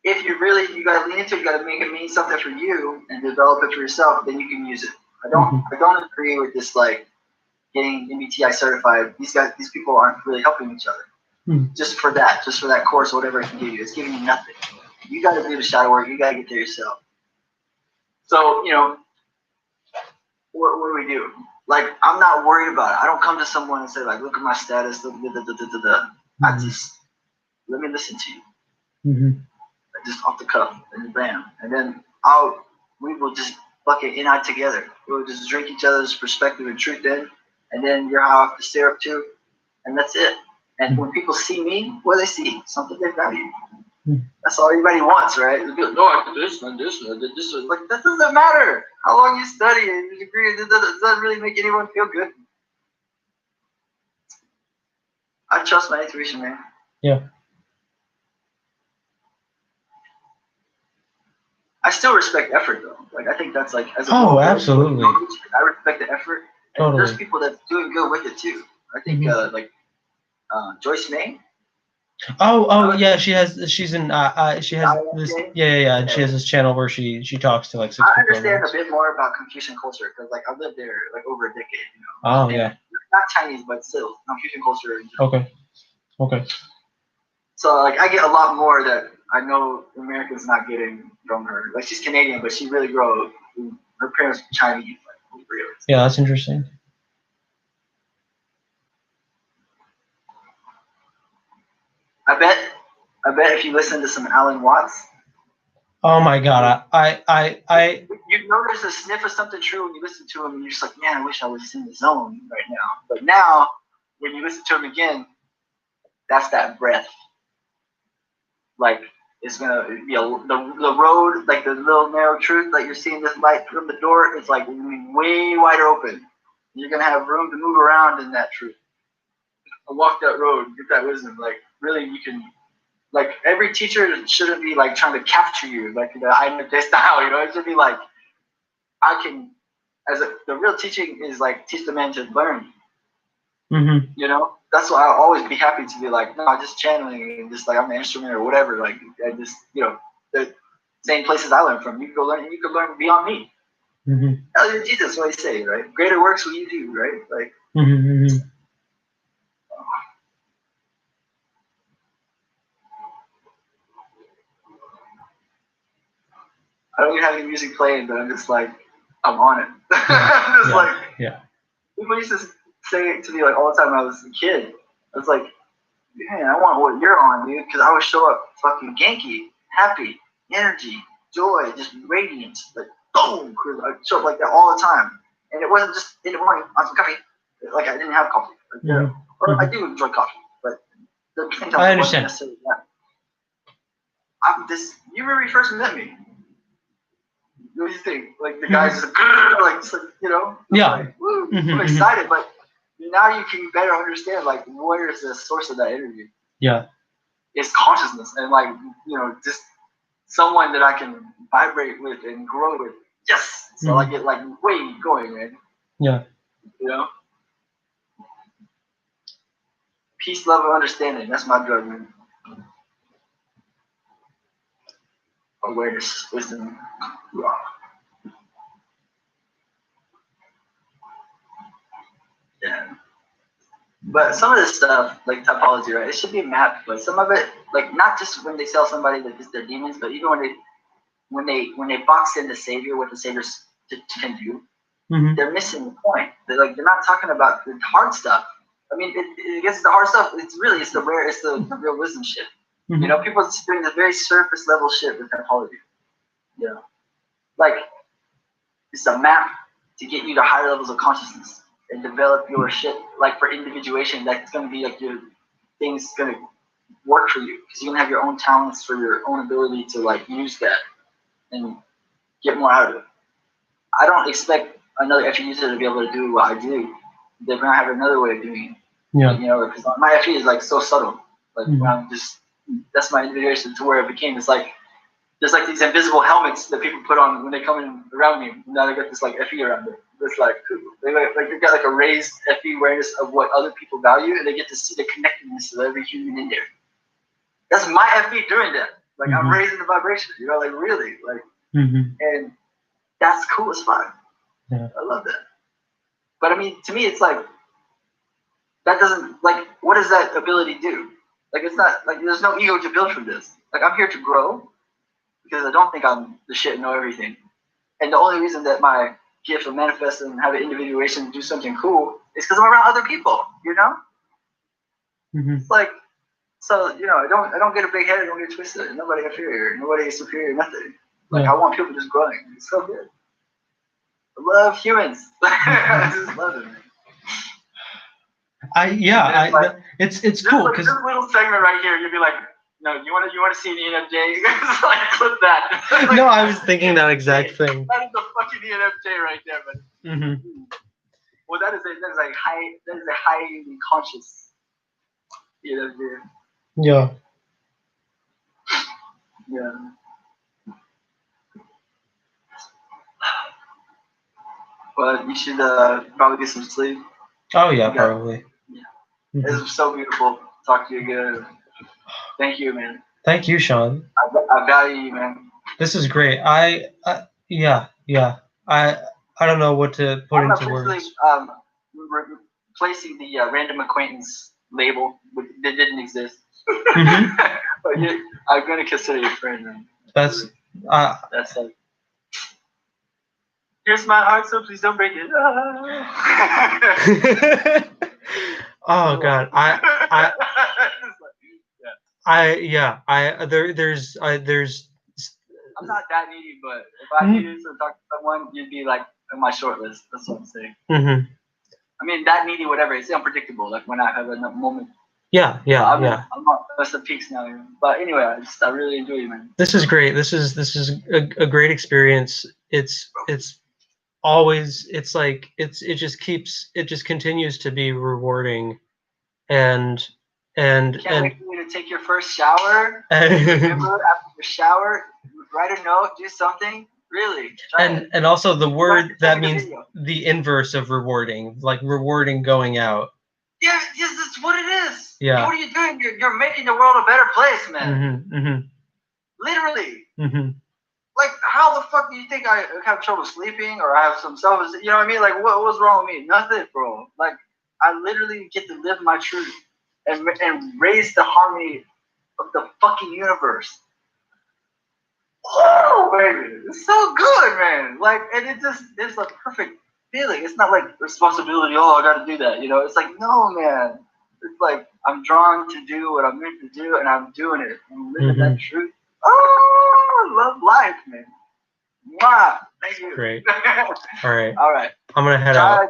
you gotta lean into it, you gotta make it mean something for you and develop it for yourself, then you can use it. I don't agree with this like getting MBTI certified. These people aren't really helping each other. Just for that course or whatever it can give you. It's giving you nothing. You gotta do the shadow work, you gotta get there yourself. So, what do we do? Like I'm not worried about it. I don't come to someone and say like, look at my status, I just let me listen to you. Mm-hmm. Just off the cuff and bam, and then we will just bucket NI together. We'll just drink each other's perspective and truth in, and then you're off the syrup too, and that's it. And when people see me, what do they see? Something they value. That's all everybody wants, right? They'll be like, no, I did this one. Like that doesn't matter. How long you study and you degree, it doesn't really make anyone feel good. I trust my intuition, man. Yeah. I still respect effort, though. Like I think that's like as a absolutely. I respect the effort. And totally. There's people that's doing good with it too. I think Joyce May. Yeah, she's in she has this and she has this channel where she talks to like 6 people. I understand a bit more about Confucian culture because like I lived there like over a decade. Oh yeah. Not Chinese, but still Confucian culture. Okay. So like I get a lot more that I know Americans not getting from her. Like she's Canadian, but she really grew up. Her parents were Chinese. Like, really. Yeah, that's interesting. I bet if you listen to some Alan Watts. Oh my God, I. You know, there's a sniff of something true when you listen to him, and you're just like, man, I wish I was in the zone right now. But now, when you listen to him again, that's that breath. Like it's gonna be the road, like the little narrow truth, like you're seeing this light from the door. It's like way wider open. You're gonna have room to move around in that truth. Walk that road, get that wisdom. Like really, you can. Like every teacher shouldn't be like trying to capture you, like I know this style. It should be like I can. The real teaching is like teach the man to learn. Mm-hmm. That's why I'll always be happy to be like, no, I'm just channeling and just like I'm an instrument or whatever. Like I just, the same places I learned from. You can go learn and you can learn beyond me. Jesus, what I say, right? Greater works will you do, right? Like, I don't even have any music playing, but I'm just like, I'm on it. I'm just like, people used to say it to me like all the time when I was a kid. I was like, man, I want what you're on, dude, because I would show up fucking Genki, happy, energy, joy, just radiant, like boom. I'd show up like that all the time, and it wasn't just in the morning on some coffee. Like I didn't have coffee, like, or I do enjoy coffee, but the same time I it wasn't understand. necessarily that. You remember you first met me. What do you think? Like the guy's just like you know? Yeah. Like, woo, I'm excited, but now you can better understand like where is the source of that energy. Yeah. It's consciousness and like, you know, just someone that I can vibrate with and grow with. Yes. So I get like way going, man. Yeah. You know? Peace, love, and understanding. That's my drug, man. Awareness, wisdom. Yeah. But some of this stuff, like typology, right? It should be mapped, but some of it, like not just when they sell somebody that is their demons, but even when they box in the savior, what the savior can do, they're missing the point. They're not talking about the hard stuff. I mean, it gets the hard stuff. It's the real wisdom shit. You know, people are doing the very surface level shit with typology. You know, like it's a map to get you to higher levels of consciousness and develop your shit. Like for individuation, that's gonna be like your thing's gonna work for you because you're gonna have your own talents for your own ability to like use that and get more out of it. I don't expect another FE user to be able to do what I do. They're gonna have another way of doing it. Yeah. You know, because my FE is like so subtle. Like when I'm just, that's my individuation to where it became. It's like there's like these invisible helmets that people put on when they come in around me. Now they got this like FE around them. It's like they've got like a raised FE awareness of what other people value, and they get to see the connectedness of every human in there. That's my FE doing that. Like I'm raising the vibration. You know, like really, like, and that's cool as fuck. Yeah. I love that. But I mean, to me, it's like that doesn't like what does that ability do? Like it's not like there's no ego to build from this. Like I'm here to grow because I don't think I'm the shit and know everything. And the only reason that my gift of manifesting and have an individuation do something cool is because I'm around other people. You know, it's like so. You know, I don't get a big head. I don't get twisted. Nobody inferior. Nobody is superior. Nothing. Like I want people just growing. It's so good. I love humans. I just love it. It's cool because this little segment right here, you'd be like, no, you want to see the ENFJ? It's like clip that. No, I was thinking that exact thing. That is the fucking ENFJ right there, man. Well, that is a highly conscious ENFJ. Yeah. Yeah. But you should probably get some sleep. Oh yeah, probably. Yeah. It was so beautiful. Talk to you again. Thank you, man. Thank you, Sean. I value you, man. This is great. I don't know what to put into words. Replacing the random acquaintance label that didn't exist. But I'm gonna consider you a friend, man. That's like. Here's my heart, so please don't break it. Oh God, there's. I'm not that needy, but if I needed to talk to someone, you'd be like on my short list. That's what I'm saying. I mean, that needy, whatever. It's unpredictable. Like when I have a moment. I'm not that's the peaks now. But anyway, I really enjoy you, man. This is great. This is a great experience. It's always it just continues to be rewarding and can't wait for you to take your first shower. Remember, after your shower, write a note, do something. Really. And also the word that means the inverse of rewarding, like rewarding going out. Yeah, yes, that's what it is. Yeah. What are you doing? You're making the world a better place, man. Literally. Like, how the fuck do you think I have trouble sleeping or I have some self? You know what I mean? Like, what's wrong with me? Nothing, bro. Like, I literally get to live my truth and raise the harmony of the fucking universe. Oh, baby, it's so good, man. Like, and it's a perfect feeling. It's not like responsibility. Oh, I got to do that. You know, it's like, no, man. It's like I'm drawn to do what I'm meant to do, and I'm doing it. I'm living that truth. Oh, I love life, man. Mwah. Thank you. Great. All right. All right. I'm gonna head out.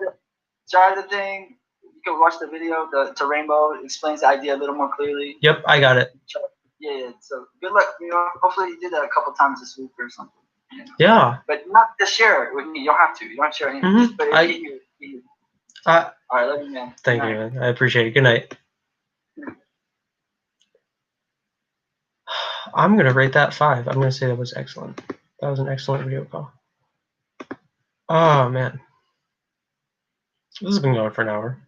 Try the thing. You can watch the video. To Rainbow explains the idea a little more clearly. Yep, I got it. Yeah. So good luck. You know, hopefully you did that a couple times this week or something. You know? Yeah. But not to share it with me. You don't have to. You don't have to share anything. Mm-hmm. But all right, love you, man. Thank you, man. I appreciate it. Good night. I'm gonna rate that 5. I'm gonna say that was excellent. That was an excellent video call. Oh man, this has been going for an hour.